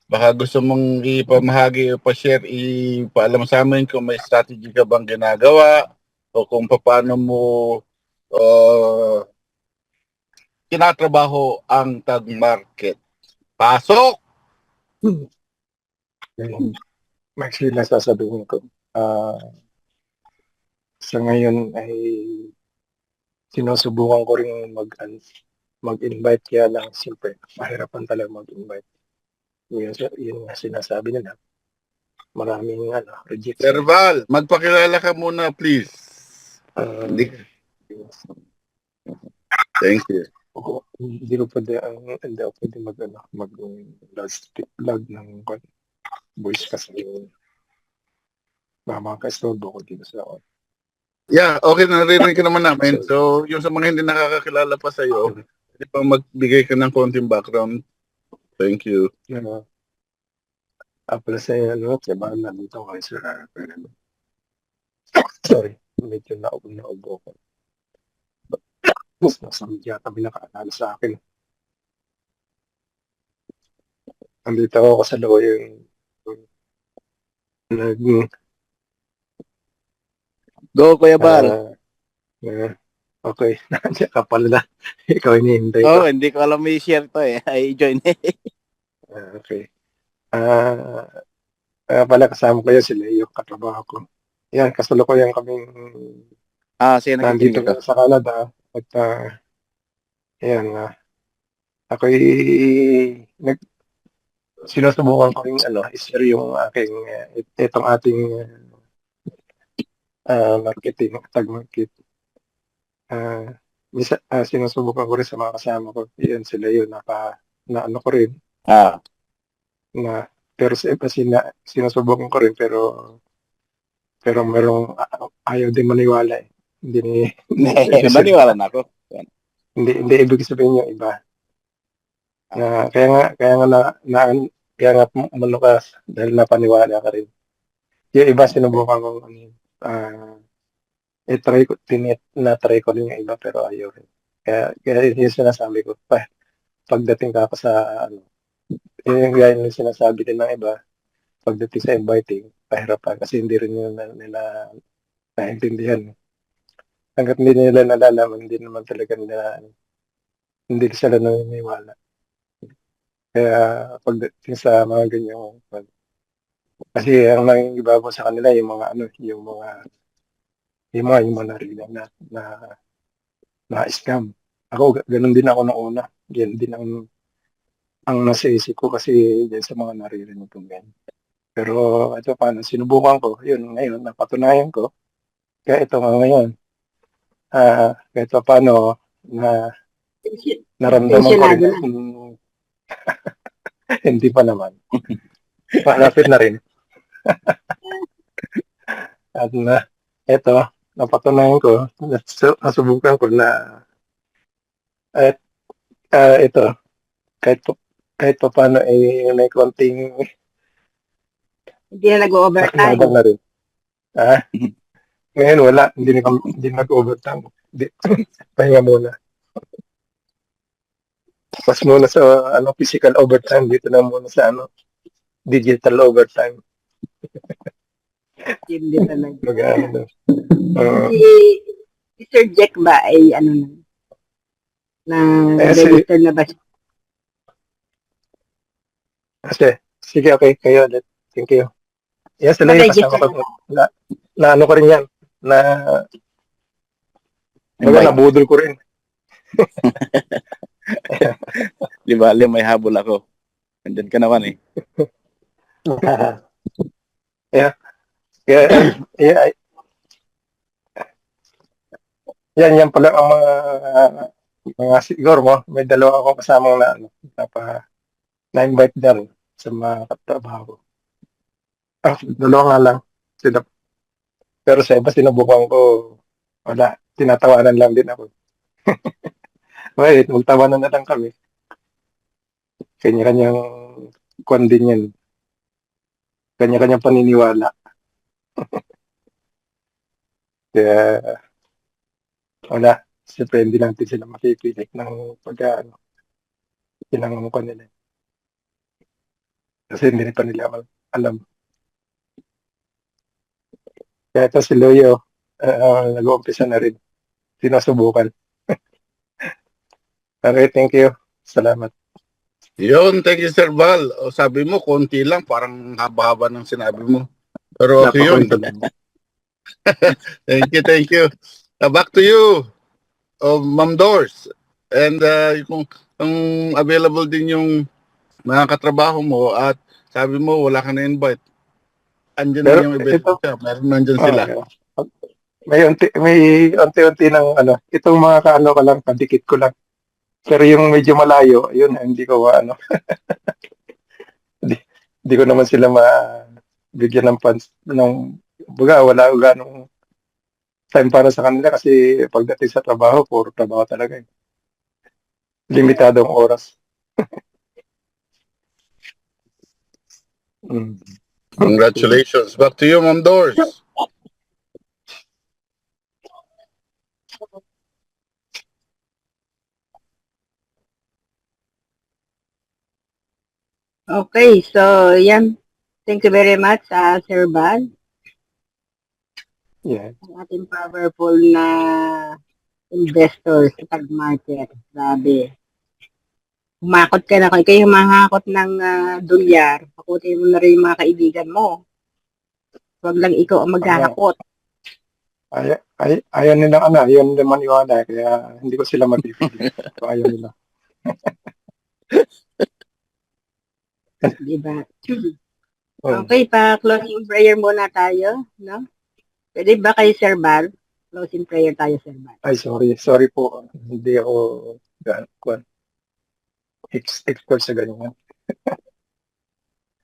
baka gusto mong ipamahagi o pa-share, ipaalam sa amin kung may strategy ka bang ginagawa o kung paano mo tinatrabaho ang tag market. Pasok! Actually, nasasabihin ko. Sa ngayon ay sinusubukan ko rin mag-invite, kaya lang siyempre mahirapan talaga mag-invite. Yun nga sinasabi nila. Maraming rejects. Sir Val, magpakilala ka muna, please. Hindi. Thank you. Hindi ko pwede mag-log ng voice kasi makaka-stolbo ko dito sa ako. Yeah, okay, naririnig ka naman namin. So, yung sa mga hindi nakakakilala pa sa'yo, pwede pa magbigay ka ng konting background. Thank you. Pala sa diba, nandito kayo sir. Sorry, medyo naubo ko. Nasamid yata may nakaalala sa akin. Nandito ako sa lawyer. Go, Kuya Bal. Okay, nandiyan ka pala na. Ikaw hinihintay ko. Hindi ko alam may share to eh. I join Okay. Pala kasama ko yun sila yung katrabaho ko. Yan, kasalukuyan kaming sige, nandito nakikinig sa Canada. At ayan, ako'y sinusubukan ko rin i-share yung aking itong ating marketing, tag market. Sinusubukan ko rin sa mga kasama ko. Yan sila yun, na ano ko rin. Pero sa iba sinusubukan ko rin, pero merong ayaw din maniwala eh. Maniwala na ako. Hindi ibig sabihin yung iba. Kaya nga malukas dahil napaniwala ka rin. Yung iba sinubukan ko try ko rin yung iba pero ayaw rin. Kaya yung sinasabi ko, pagdating ka sa yung gaya yung sinasabi din ng iba, pagdating sa inviting, pahirapan kasi hindi rin nila naintindihan. Hanggat hindi nila nalalaman, hindi naman talaga nila, hindi sila naniniwala. Kaya pagdating sa mga ganyan, kasi ang nangingibabaw sa kanila yung mga narinig na scam. Ako, ganun din ako noong una. Yan din ang nasa isip ko kasi yan sa mga naririnig kong ganyan. Pero ito paano, sinubukan ko, yun ngayon, napatunayan ko. Kaya ito nga ngayon, kahit paano naramdaman ko rin. Hindi pa naman. Malapit na rin. At ito, napatunayan ko, nasubukan ko na ito, kahit pa paano may konting Hindi na nag-overtime. na rin. Ngayon wala, hindi nag-overtime. Pahinga muna. Pas muna sa physical overtime, dito na muna sa digital overtime. Hindi talaga. Si Sir Jack ba ay register na ba siya? Sige, okay, kayo ulit. Thank you. Yes, sila yung kasama ko. Na ko rin yan. Nabudol ko rin. Di ba, may habol ako. Andyan ka naman eh. Yeah. Yan pala ang mga siguro mo. May dalawa akong kasamang na-invite dyan sa mga katrabaho. Dalawa nga lang. Pero sa iba sinubukan ko, wala. Tinatawanan lang din ako. Wait, magtawanan na lang kami. Kanya-kanyang kwan din yan. Kanya-kanyang paniniwala. Kaya, wala. Siyempre, hindi natin sila makikinig ng pinangamukan nila. Kasi hindi pa nila alam. Kaya ito si Loyo, nag-uumpisa na rin. Sinusubukan. Okay, thank you. Salamat. Yun, thank you, Sir Val. O, sabi mo, konti lang, parang haba-haba ng sinabi mo. Pero okay yun. Thank you. Back to you. Ma'am Doors. And kung available din yung mga katrabaho mo at sabi mo wala ka na invite, andyan Pero na yung event ito, siya. Meron nandyan sila. may unti-unti ng ano, itong mga kaano ko lang, kadikit ko lang. Pero yung medyo malayo, yun, hindi ko ano, hindi ko naman sila bigyan ng funds baga, wala ganong time para sa kanila kasi pagdating sa trabaho, puro trabaho talaga eh. Limitadong oras. Mm. Congratulations. Back to you, Ma'am Doors. Okay, so yan. Thank you very much, Sir Bal. Yeah. Ang ating powerful na investor sa tag market. Grabe. Humakot ka na. Kung kayo humahakot ng dolyar, pakutin mo na rin yung mga kaibigan mo. Huwag lang ikaw ang maghahakot. Ayaw nilang ano, ayaw nilang maniwala kaya hindi ko sila mapipili. Ayaw nila. Diba? Okay, pa-closing prayer muna tayo, no? Pwede ba kay Sir Bal? Closing prayer tayo, Sir Bal. Ay, sorry po. Hindi ako expert sa ganyan.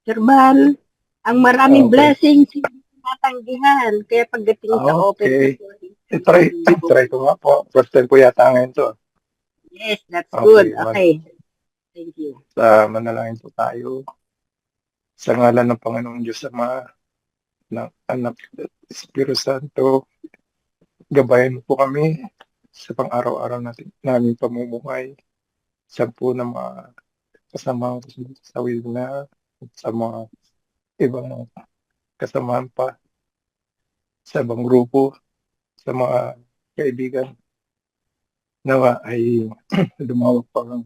Sir Bal, ang maraming Okay. blessings hindi natanggihan. Kaya pagdating sa open recording, Try ko nga po. First time po yata ngayon to. yes, that's Okay, good. Okay. Thank you. Manalangin po tayo. Sa ngalan ng Panginoong Diyos Ama, ng Anak at Espiritu Santo, gabayan mo po kami sa pang-araw-araw namin pamumuhay, sa po ng mga kasama sa Wilna, at sa mga ibang kasamahan pa, sa ibang grupo, sa mga kaibigan, nawa ay lumawak pa ang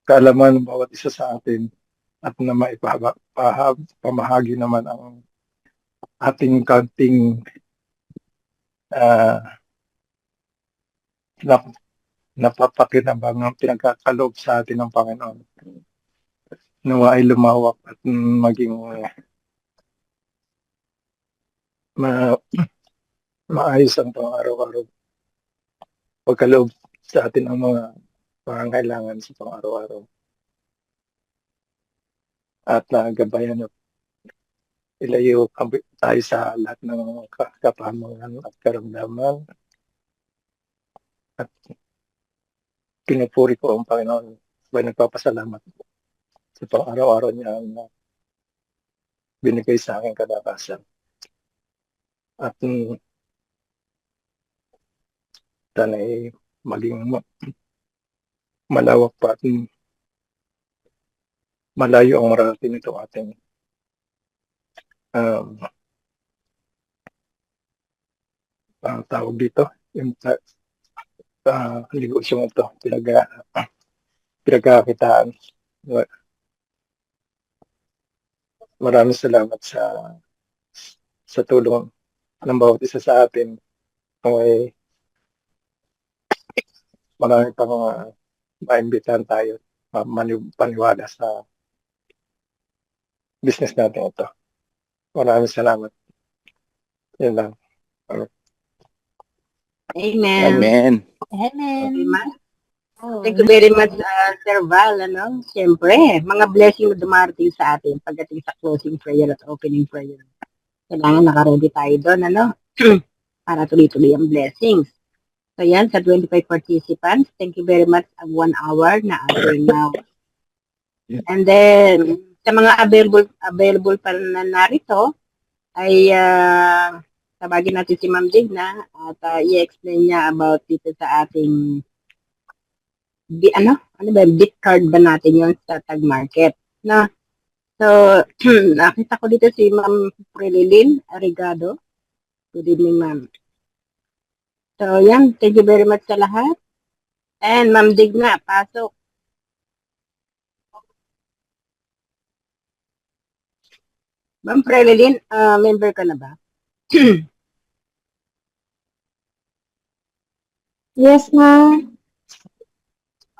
kaalaman ng bawat isa sa atin at na pamahagi naman ang ating kaunting napapakinabang ang pinagkakaloob sa atin ng Panginoon. Nawa ay lumawak at maging maayos ang pang-araw-araw. Pagkaloob sa atin ang mga pangangailangan sa pang-araw-araw. At nagabayan at ilayo tayo sa lahat ng kapahamangan at karamdaman. At pinupuri ko ang Panginoon. Sabay nagpapasalamat sa pang-araw-araw niya na binigay sa aking kalakasan. At sana ay maging malawak pa at malayo ang marating nito ating tawag dito, yung negosyo ito, pinagkakitaan. Maraming salamat sa tulong ng bawat isa sa atin. Okay. Marami pang maimbitahan tayo, paniwala sa business natin ito. Maraming salamat. Yan lang. Amen. Amen. Amen. Thank you very much, Sir Val. Siyempre, mga blessing na dumarating sa atin pagdating sa closing prayer at opening prayer. Kailangan nakaready tayo doon, para tuloy-tuloy ang blessings. So yan, sa 25 participants, thank you very much ang 1 hour na ating now. And then, sa mga available pa na narito, ay tabagin natin si Ma'am Digna at i-explain niya about dito sa ating bit card ba natin yon sa tag market, no? So, nakita ko dito si Ma'am Prililin Arigado. Good evening, Ma'am. So, yan. Thank you very much sa lahat. And Ma'am Digna, pasok. Ma'am Prililin, member ka na ba? Yes, ma'am.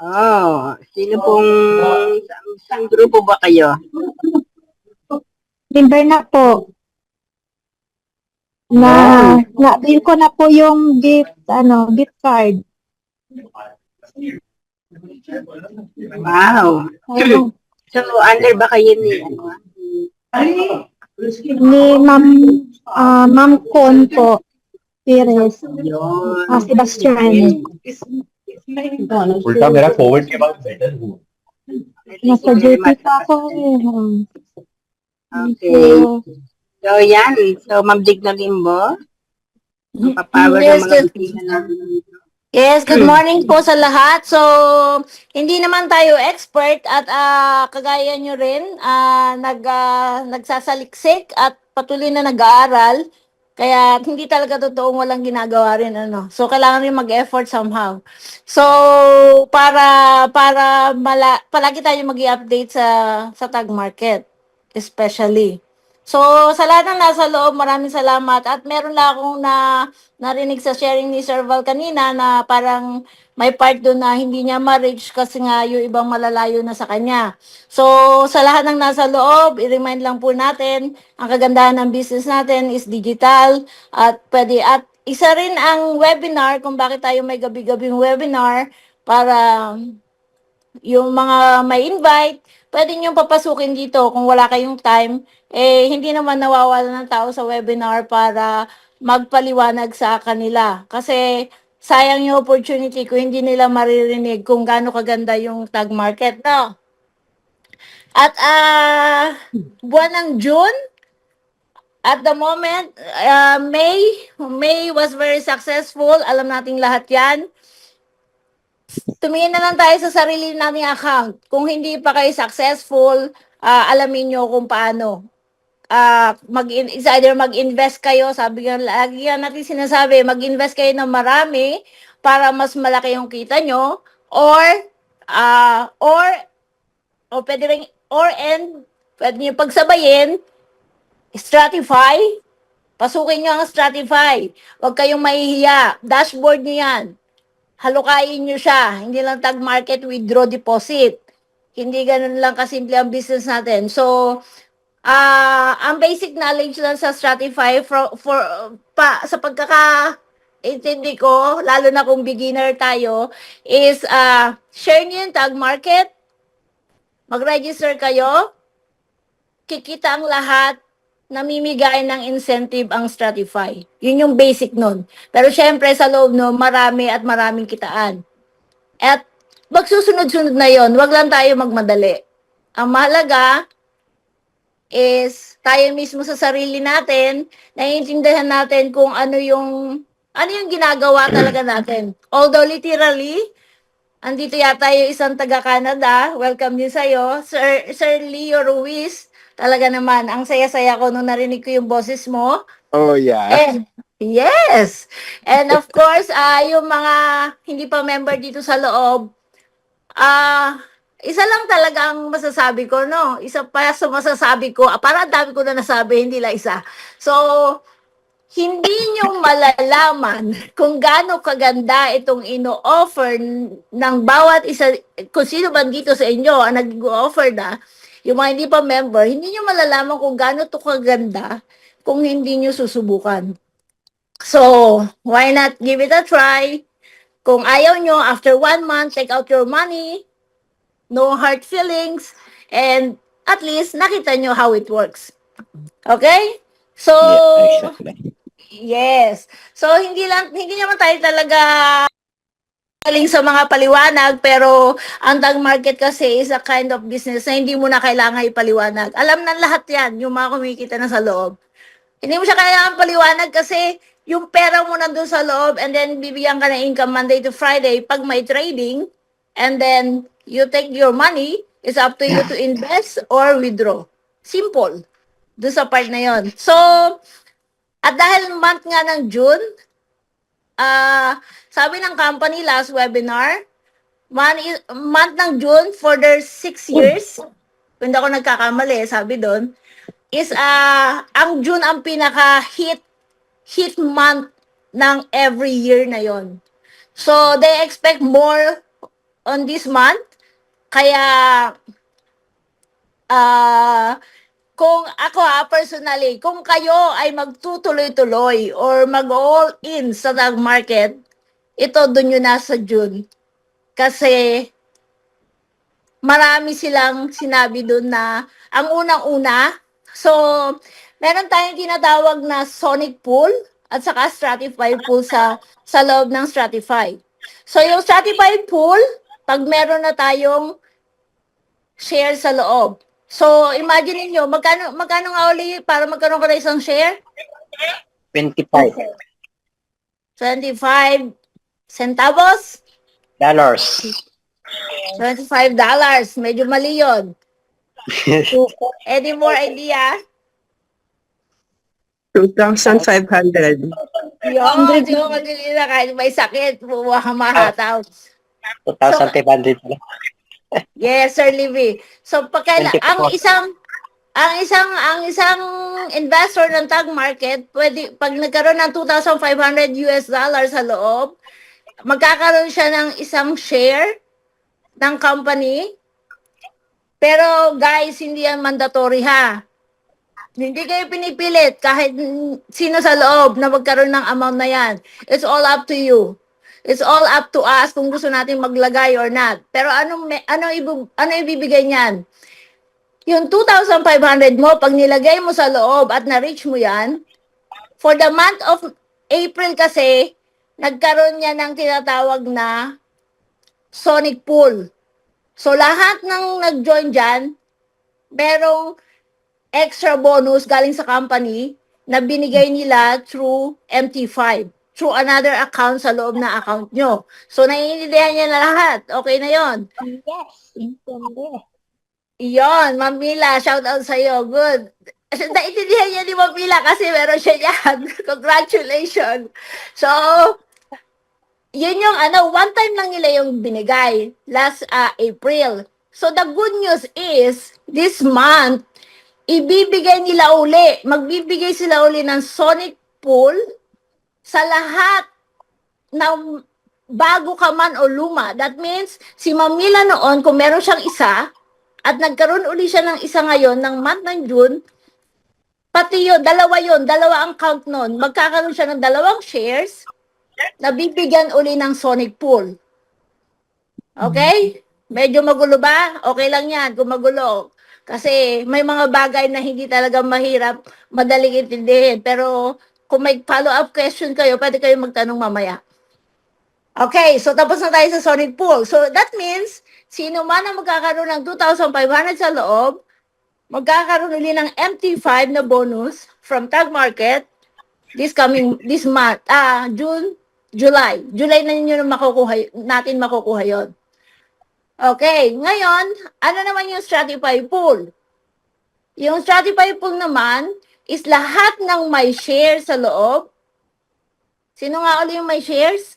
Oh, sino pong, saan grupo ba kayo? Member na po. Na-bill ko na po yung gift card. Wow. Oo. So, under ba kayo ni, Ni Ma'am Con po. Perez. yun. Sebastian. उल्टा मेरा कोविड के बाद बेटर हुआ Nasa duty pa ako eh. Okay. So, yan. So, Ma'am Digna Limbo. Papower ng Yes, mga yes. bisita natin dito. Yes, good morning po sa lahat. So, hindi naman tayo expert at kagaya nyo rin, nagsasaliksik at patuloy na nag-aaral. Kaya hindi talaga totoong walang ginagawa rin ano. So kailangan rin mag-effort somehow. So para palagi tayo mag-i-update sa tag market especially. So sa lahat ng nasa loob, maraming salamat at meron lang akong narinig sa sharing ni Sir Val kanina na parang may part doon na hindi niya ma-reach kasi nga yung ibang malalayo na sa kanya. So, sa lahat ng nasa loob, i-remind lang po natin, ang kagandahan ng business natin is digital at pwede. At isa rin ang webinar kung bakit tayo may gabi-gabing webinar para yung mga may invite, pwede nyo papasukin dito kung wala kayong time. Eh, hindi naman nawawala ng tao sa webinar para magpaliwanag sa kanila. Kasi sayang yung opportunity kung hindi nila maririnig kung gaano kaganda yung tag market, no? At buwan ng June, at the moment, May was very successful. Alam nating lahat yan. Tumingin na lang tayo sa sarili nating account. Kung hindi pa kayo successful, alamin nyo kung paano. It's either mag-invest kayo, sabi nga, lagi nga natin sinasabi, mag-invest kayo ng marami para mas malaki yung kita nyo, or pwede rin, pwede nyo pagsabayin, Stratify, pasukin nyo ang Stratify. Huwag kayong mahihiya. Dashboard nyo yan. Halukayin nyo siya. Hindi lang tag market, withdraw deposit. Hindi ganun lang kasimple ang business natin. So, ang basic knowledge lang sa Stratify sa pagkaka-intindi ko, lalo na kung beginner tayo, is share nyo yung tag market, mag-register kayo, kikita ang lahat, namimigay ng incentive ang Stratify. Yun yung basic nun. Pero syempre sa loob no, marami at maraming kitaan. At magsusunod-sunod na yon, wag lang tayo magmadali. Ang mahalaga is tayo mismo sa sarili natin, naiintindihan natin kung ano yung ginagawa talaga natin. Although literally, andito yata yung isang taga-Canada. Welcome din sa'yo. Sir Leo Ruiz. Talaga naman, ang saya-saya ko nung narinig ko yung boses mo. Oh, yeah. And, yes! And of course, yung mga hindi pa member dito sa loob, isa lang talaga ang masasabi ko, no? Isa pa sa masasabi ko, para ang dami ko na nasabi, hindi lang isa. So, hindi nyo malalaman kung gaano kaganda itong ino-offer ng bawat isa, kung sino man dito sa inyo ang nag-offer na, yung mga hindi pa member, hindi nyo malalaman kung gaano to kaganda kung hindi nyo susubukan. So, why not give it a try? Kung ayaw nyo, after 1 month, take out your money, no hard feelings, and at least nakita nyo how it works. Okay? So, Yeah, exactly. yes. So, hindi naman tayo talaga galing sa mga paliwanag, pero ang tag market kasi is a kind of business na hindi mo na kailangan ipaliwanag. Alam ng lahat yan, yung mga kumikita na sa loob. Hindi mo siya kailangan paliwanag kasi yung pera mo nandun sa loob and then bibigyan ka ng income Monday to Friday pag may trading and then you take your money, it's up to you to invest or withdraw. Simple. Doon sa part na yon. So, at dahil month nga ng June, sabi ng company last webinar, month ng June for their 6 years, kung hindi ako nagkakamali, sabi doon, is ang June ang pinaka-hit month ng every year na yon. So, they expect more on this month. Kaya, kung ako personally, kung kayo ay magtutuloy-tuloy or mag-all-in sa stock market, ito doon yun nasa June. Kasi, marami silang sinabi doon na, ang unang-una, so, meron tayong tinatawag na Sonic Pool at saka Stratify Pool sa loob ng Stratify. So, yung Stratify Pool, pag meron na tayong share sa loob. So, imagine niyo magkano nga uli para magkaroon ka ng isang share? 25 25 centavos? dollars. $25. Medyo mali yun. Any more idea? 2,500. Yun, di mo magiging kahit may sakit, mahataw. 2,500 pala. Yes, Sir Livy. So ang isang investor ng tag market, pwede pag nagkaroon ng $2,500 sa loob, magkakaroon siya ng isang share ng company. Pero guys, hindi yan mandatory ha. Hindi kayo pinipilit kahit sino sa loob na magkaroon ng amount na yan. It's all up to you. It's all up to us kung gusto natin maglagay or not. Pero ano ibibigay niyan? Yung 2,500 mo, pag nilagay mo sa loob at na-reach mo yan, for the month of April kasi, nagkaroon niya ng tinatawag na Sonic Pool. So lahat ng nag-join dyan, merong extra bonus galing sa company na binigay nila through MT5. Through another account sa loob na account nyo. So, naiintindihan niya na lahat. Okay na yon. Yes, intindi. Iyon, Ma'am Mila, shout out sa'yo. Good. Naiintindihan niya ni Ma'am Mila kasi meron siya yan. Congratulations. So, yun yung one time lang nila yung binigay last April. So, the good news is, this month, ibibigay nila uli. Magbibigay sila uli ng Sonic Pool sa lahat ng bago ka man o luma. That means, si Ma'am Mila noon, kung meron siyang isa, at nagkaroon uli siya ng isa ngayon, ng month ng June, pati dalawa ang count noon. Magkakaroon siya ng 2 shares, na bibigyan uli ng Sonic Pool. Okay? Medyo magulo ba? Okay lang yan, kung magulo. Kasi may mga bagay na hindi talaga mahirap, madaling intindihin. Pero, kung may follow-up question kayo, pwede kayo magtanong mamaya. Okay, so tapos na tayo sa Sonic Pool. So that means, sino man ang magkakaroon ng 2,500 sa loob, magkakaroon ulit ng MT5 na bonus from Tag Market this month, June, July. July na natin makukuha yon. Okay, ngayon, ano naman yung Stratify Pool? Yung Stratify Pool naman, is lahat ng may share sa loob. Sino nga ulit yung may shares?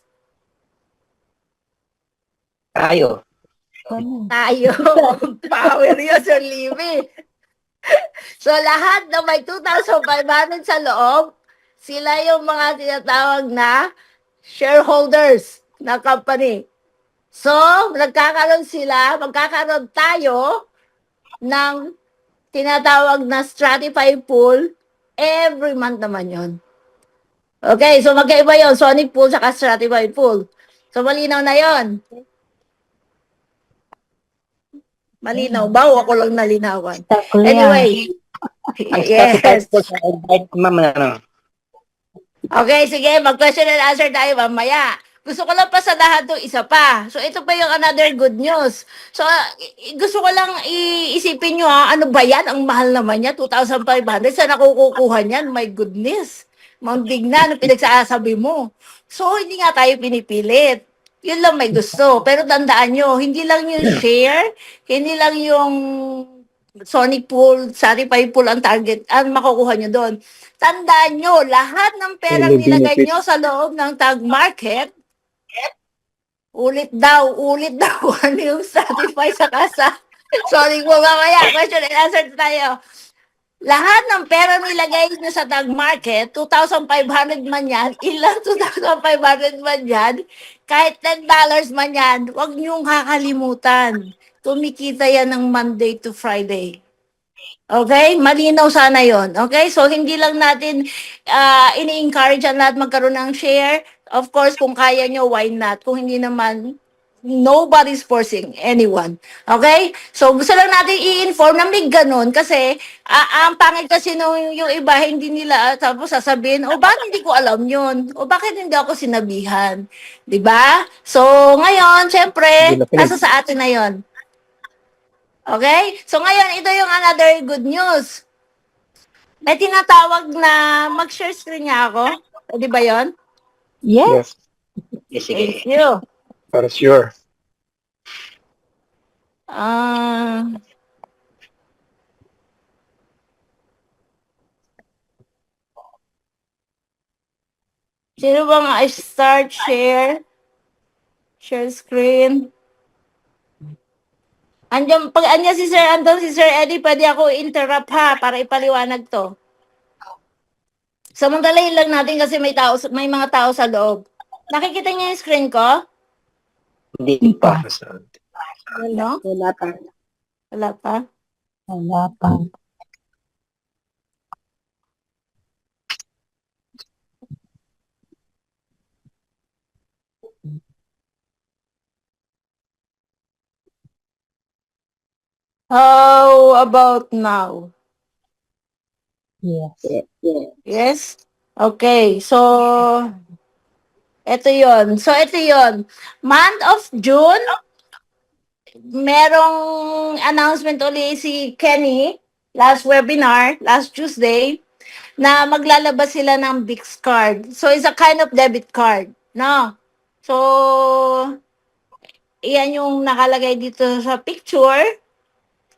Tayo. Tayo. Power yun, Sir Livy. So, lahat na may 2,500 sa loob, sila yung mga tinatawag na shareholders na company. So, magkakaroon tayo ng tinatawag na Stratify Pool every month naman yon. Okay, so magkaiba yon, Sonic Pool saka Stratify Pool. So malinaw na yon. Malinaw ba? O ako lang nalinawan? Anyway. Yes. Okay, sige, mag-question and answer tayo mamaya. Gusto ko lang pasadahan to isa pa. So, ito pa yung another good news. So, gusto ko lang iisipin nyo, ano ba yan? Ang mahal naman niya, 2,500. Saan ako kukuha niyan? My goodness. Maundig na, ano pinagsasabi mo? So, hindi nga tayo pinipilit. Yun lang may gusto. Pero tandaan nyo, hindi lang yung share, hindi lang yung Sonic Pool, Stratify Pool ang target, ang makukuha nyo doon. Tandaan nyo, lahat ng perang nilagay nyo sa loob ng tag market, ulit daw, ano yung Stratify sa kasa. Sorry po, mamaya, question and answer tayo. Lahat ng pera nilagay nyo sa tag market, 2,500 man yan, ilan 2,500 man yan, kahit $10 man yan, huwag niyong kakalimutan. Kumikita yan ng Monday to Friday. Okay? Malinaw sana yon. Okay? So, hindi lang natin ini-encourage ang lahat magkaroon ng share. Of course, kung kaya nyo, why not? Kung hindi naman, nobody's forcing anyone. Okay? So, gusto lang natin i-inform na may ganun kasi ang pangit kasi nung yung iba, hindi nila tapos sasabihin, o bakit hindi ko alam yun? O bakit hindi ako sinabihan? 'Di ba? So, ngayon, syempre, Hindi na nasa sa atin na yon. Okay? So, ngayon, ito yung another good news. May tinatawag na mag-share screen niya ako. Pwede ba yon? Yes. Yes, sige. Thank you. Para sure. Ah... Sino bang start share? Share screen. Pag andyan si Sir Anton, si Sir Eddie, pwede ako interrupt ha, para ipaliwanag to. Samantalahin lang natin kasi may mga tao sa loob. Nakikita niyo yung screen ko? Hindi pa. Ano? Wala pa. Wala pa? Wala pa. How about now? Yes. Yes? Okay, so ito yon. So ito yon. Month of June, merong announcement uli si Kenny last webinar, last Tuesday, na maglalabas sila ng Bix card. So it's a kind of debit card, no? So iyan yung nakalagay dito sa picture.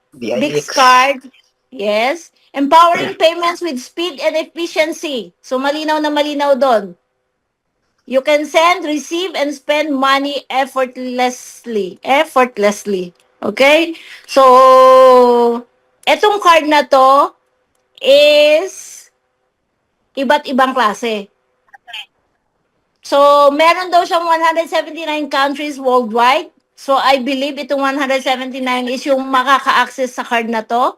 Bix BIX. card. Yes. Empowering payments with speed and efficiency. So malinaw na malinaw doon. You can send, receive, and spend money effortlessly. Effortlessly. Okay? So, etong card na to is iba't ibang klase. So, meron daw siyang 179 countries worldwide. So, I believe itong 179 is yung makaka-access sa card na to.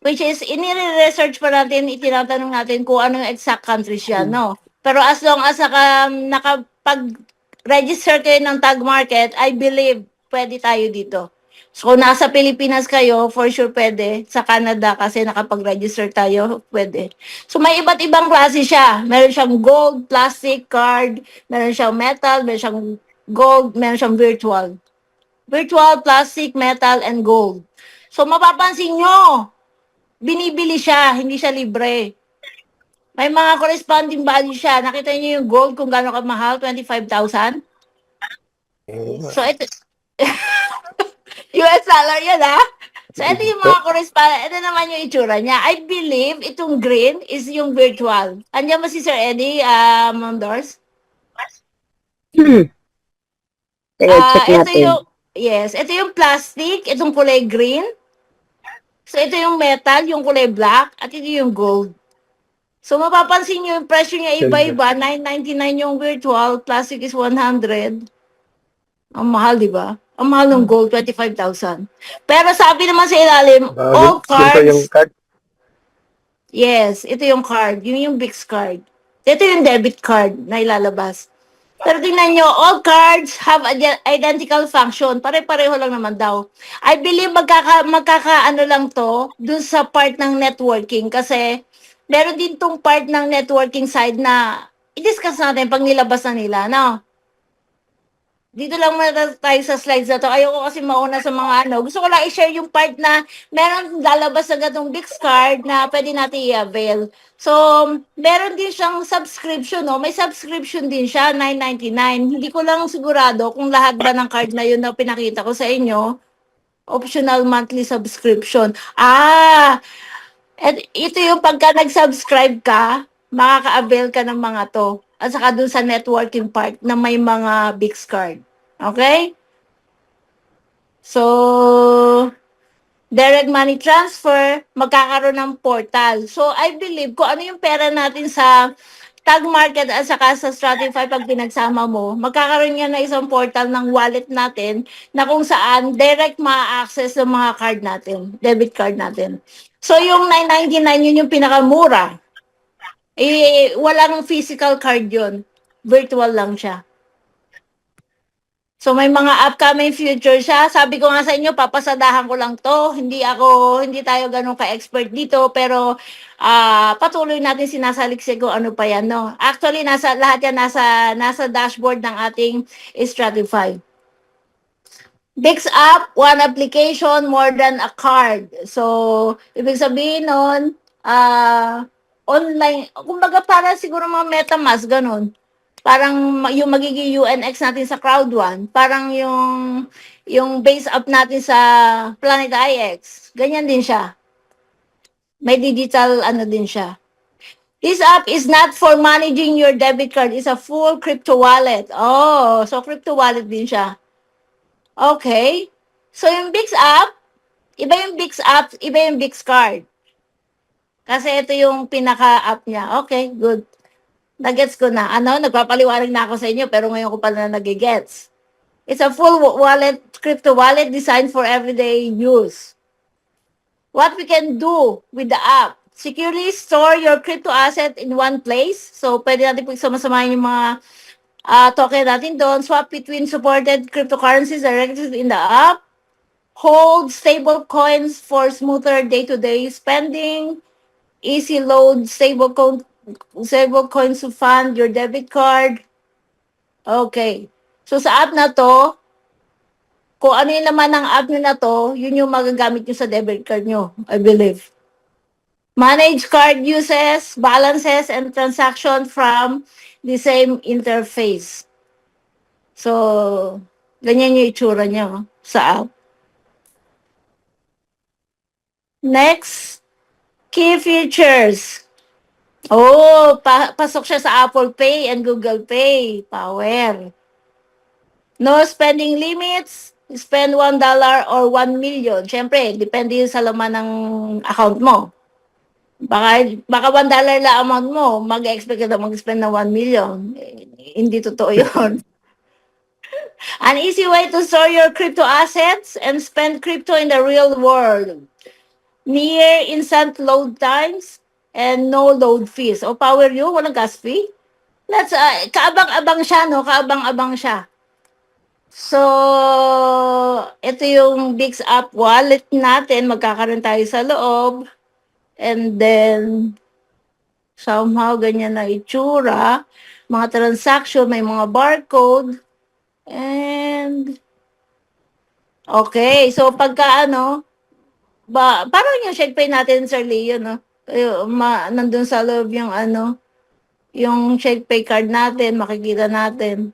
Which is, inire-research pa natin, itinatanong natin kung anong exact countries yan, no? Pero as long as nakapag-register kayo ng tag market, I believe pwede tayo dito. So, kung nasa Pilipinas kayo, for sure pwede. Sa Canada, kasi nakapag-register tayo, pwede. So, may iba't ibang klase siya. Meron siyang gold, plastic, card, meron siyang metal, meron siyang gold, meron siyang virtual. Virtual, plastic, metal, and gold. So, mapapansin nyo, binibili siya, hindi siya libre. May mga corresponding value siya. Nakita niyo yung gold kung gaano kamahal, 25,000? So, ito, US dollar yan, ha? So, ito yung mga corresponding, ito naman yung itsura niya. I believe itong green is yung virtual. Andiyan ba si Sir Eddie, Ma'am Dors? Check Ito natin. yung, yes, ito yung plastic, itong kulay green. So, ito yung metal, yung kulay black, at ito yung gold. So, mapapansin nyo, yung presyo niya iba-iba. $999 yung virtual, plastic is 100. Ang mahal, di ba? Ang mahal ng gold, 25,000. Pero sabi naman sa ilalim, all cards, yung card. yes, ito yung card. Yung Bix card. Ito yung debit card na ilalabas. Pero tingnan nyo, all cards have identical function. Pare-pareho lang naman daw. I believe magkaka-ano lang to dun sa part ng networking kasi meron din tong part ng networking side na i-discuss natin pag nilabas na nila, no? Dito lang muna tayo sa slides na to. Ayoko kasi mauna sa mga ano. Gusto ko lang i-share yung part na meron lalabas na gatong Bix card na pwede natin i-avail. So, meron din siyang subscription, no? May subscription din siya, $9.99. Hindi ko lang sigurado kung lahat ba ng card na yun na pinakita ko sa inyo, optional monthly subscription. Ito yung pagka nag-subscribe ka, makaka-avail ka ng mga to. At saka dun sa networking part na may mga Bix card. Okay? So, direct money transfer, magkakaroon ng portal. So, I believe kung ano yung pera natin sa tag market at saka sa Stratify pag pinagsama mo, magkakaroon yan na isang portal ng wallet natin na kung saan direct ma-access ng mga card natin, debit card natin. So, yung 999, yun yung pinakamura. Walang physical card yun. Virtual lang siya. So may mga upcoming future siya. Sabi ko nga sa inyo, papasadahan ko lang to. Hindi tayo ganun ka-expert dito, pero patuloy natin sinasaliksik kung ano pa yan, no. Actually, lahat yan nasa dashboard ng ating Stratify. Bix App, one application, more than a card. So, ibig sabihin nun, online, kumbaga para siguro mga MetaMask, ganun. Parang yung magiging UNX natin sa Crowd1, parang yung base up natin sa Planet IX, ganyan din siya. May digital ano din siya. This app is not for managing your debit card. It's a full crypto wallet. Oh, so crypto wallet din siya. Okay. So yung Bix app, iba yung Bix app, iba yung Bix card. Kasi ito yung pinaka-app niya. Okay, good. Nagets ko na. Nagpapaliwanag na ako sa inyo, pero ngayon ko pala nagigets. It's a full wallet, crypto wallet designed for everyday use. What we can do with the app, securely store your crypto asset in one place. So, pwede natin pagsama-samahin yung mga token natin doon. Swap between supported cryptocurrencies directly in the app. Hold stable coins for smoother day-to-day spending. Easy load stable coins to fund your debit card. Okay. So, sa app na to, kung ano yung laman ng app nyo na to, yun yung magagamit nyo sa debit card nyo, I believe. Manage card uses, balances, and transaction from the same interface. So, ganyan yung itsura nyo sa app. Next, key features. Oh, pasok siya sa Apple Pay and Google Pay. Power. No spending limits. Spend $1 or 1 million. Siyempre, depende yun sa laman ng account mo. Baka $1 lang amount mo, mag-expect ka na mag-spend ng 1 million. Hindi totoo yun. An easy way to store your crypto assets and spend crypto in the real world. Near instant load times and no load fees. O power you, walang gas fee. Let's, kaabang-abang siya, no? Kaabang-abang siya. So, ito yung Bix app wallet natin. Magkakaroon tayo sa loob. And then, somehow, ganyan na itsura. Mga transaction, may mga barcode. And, okay. So, pagka parang yung ShakePay natin, Sir Leo, no? Nandun sa loob yung yung ShakePay card natin, makikita natin.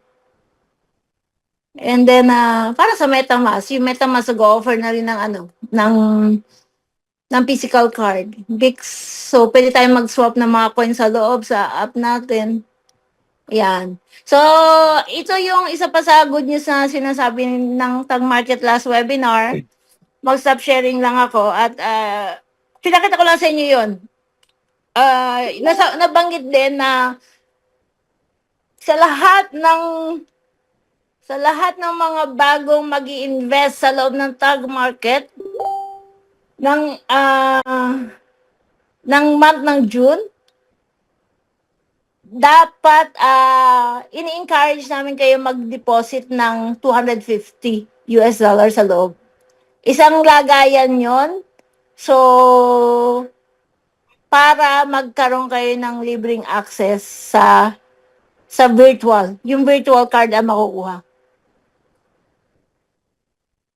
And then, para sa MetaMask, yung MetaMask nag-offer na rin ng physical card. Bix, so pwede tayong mag-swap ng mga coins sa loob sa app natin. Ayan. So, ito yung isa pa sa good news na sinasabi ng Tag Market last webinar. Mag-stop sharing lang ako at pinakita ko lang sa inyo yun. Nabanggit din na sa lahat ng mga bagong magi-invest sa loob ng Tag Market ng month ng June, dapat ini-encourage namin kayo mag-deposit ng $250 sa loob. Isang lagayan yon. So, para magkaroon kayo ng libreng access sa virtual. Yung virtual card ang makukuha.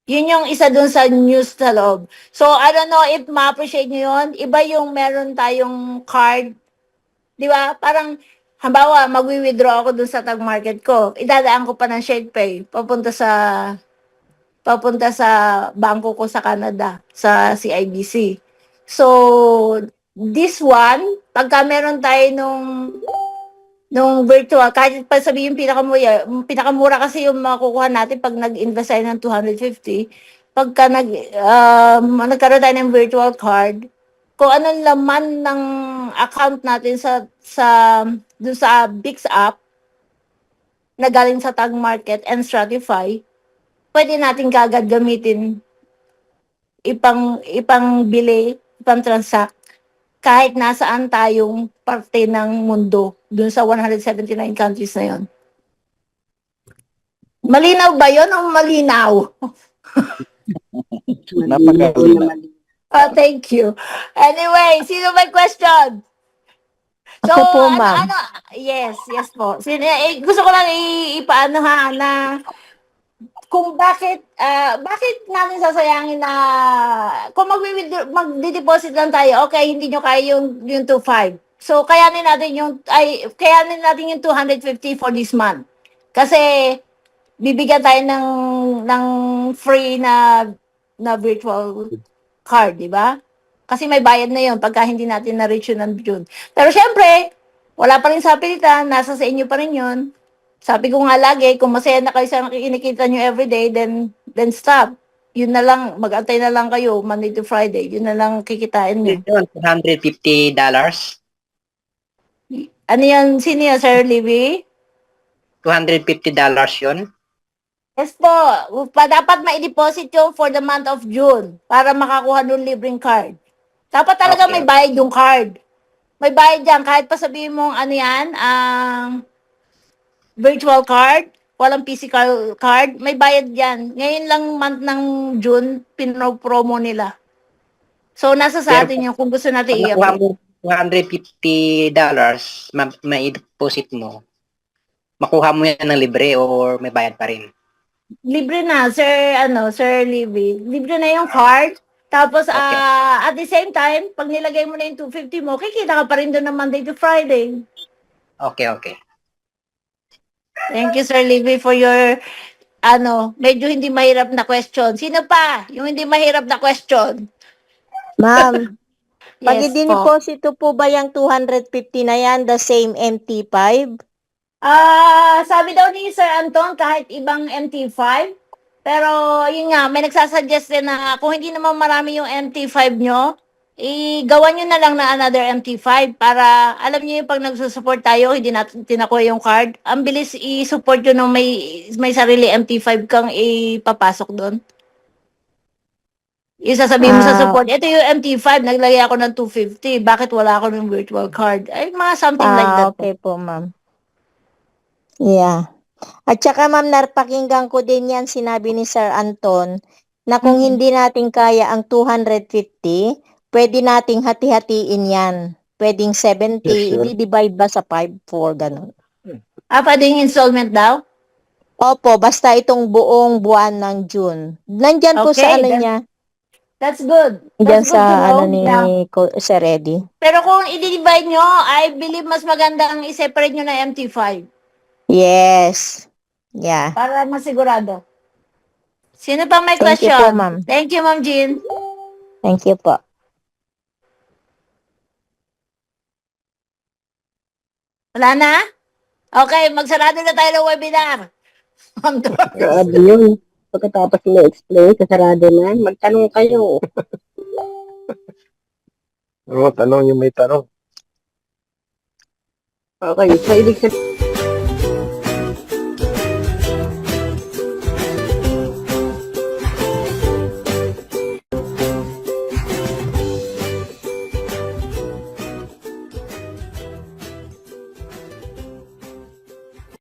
Yun yung isa dun sa news sa loob. So, I don't know if ma-appreciate nyo yun. Iba yung meron tayong card. Di ba? Parang, halimbawa, mag-withdraw ako dun sa Tag Market ko. Idadaan ko pa ng ShakePay. Papunta sa bangko ko sa Canada, sa CIBC. So, this one, pagka meron tayo nung virtual, kahit pa sabihin pinakamura kasi yung makukuha natin pag nag-invest tayo ng $250, pagka nagkaroon tayo ng virtual card, kung anong laman ng account natin dun sa Bix app na galing sa Tag Market and Stratify, pwede natin kaagad gamitin ipang bili, ipang transact, kahit nasaan tayong parte ng mundo dun sa 179 countries na yon. Malinaw ba yon o malinaw? Napakalinaw. Oh, thank you. Anyway, sino may question? So, Ako po, ma'am. yes po. Gusto ko lang ipaano ha, na kung bakit natin sasayangin na kung magdi-deposit lang tayo, okay, hindi nyo kaya yung 2.5. So, kayanin natin yung 250 for this month. Kasi, bibigyan tayo ng free na virtual card, di ba? Kasi may bayad na yon pagka hindi natin na-reach yun ng June. Pero syempre, wala pa rin sa pilitan, nasa sa inyo pa rin yun. Sabi ko nga lagi, kung masaya na kayo sa kinikita nyo everyday, then stop. Yun na lang, mag-antay na lang kayo, Monday to Friday. Yun na lang kikitain nyo. $250. Ano yan, sino yan, Sir Libby? $250 yun. Yes po, dapat ma-deposit yung for the month of June para makakuha ng libreng card. Dapat talaga Okay. may bayad yung card. May bayad yan, kahit pa sabihin mong ano yan, virtual card, walang physical card, may bayad yan. Ngayon lang month ng June, pinopromo nila. So, nasa sa Pero atin yung kung gusto natin Pag nakuha i-apply. mo $250, may deposit mo, makuha mo yan ng libre or may bayad pa rin? Libre na, Sir Libby. Libre na yung card. Tapos, at the same time, pag nilagay mo na yung 250 mo, kikita ka pa rin doon ng Monday to Friday. Okay. Thank you, Sir Libby, for your, medyo hindi mahirap na question. Sino pa? Yung hindi mahirap na question. Ma'am, pag Yes po. idiniposito po ba yung 250 na yan, the same MT5? Sabi daw ni Sir Anton, kahit ibang MT5, pero yun nga, may nagsasuggest din na kung hindi naman marami yung MT5 nyo, igawa nyo na lang na another MT5 para alam nyo yung pag nagsusupport tayo, hindi natin tinakuha yung card. Ang bilis i-support yun nung may sarili MT5 kang ipapasok doon. Yung sasabihin mo sa support, ito yung MT5, naglagay ako ng 250, bakit wala ako ng virtual card? Ay, mga something like that. Okay po, ma'am. Yeah. At saka, ma'am, napakinggan ko din yan, sinabi ni Sir Anton, na kung hindi natin kaya ang 250, pwede nating hati-hatiin yan. Pwedeng 70, Yes, sure. i-divide ba sa 5, 4, ganun. Pwede yung installment daw? Opo, basta itong buong buwan ng June. Nandyan po sa Okay, niya. That's good. Diyan That's good sa to know. ni Yeah. Sir Eddie. Pero kung i-divide nyo, I believe mas maganda ang i-separate nyo na MT5 Yes. Yeah. para masigurado. Sino pa may Thank you question? po, ma'am. Thank you, Ma'am Jean. Thank you po. Wala na? Okay, magsarado na tayo ng webinar. Ma'am Doris. Grabe yun. Pagkatapos na-explain, kasarado na, magtanong kayo. Oo, tanong yung may tanong. Okay, so ibig sabihin,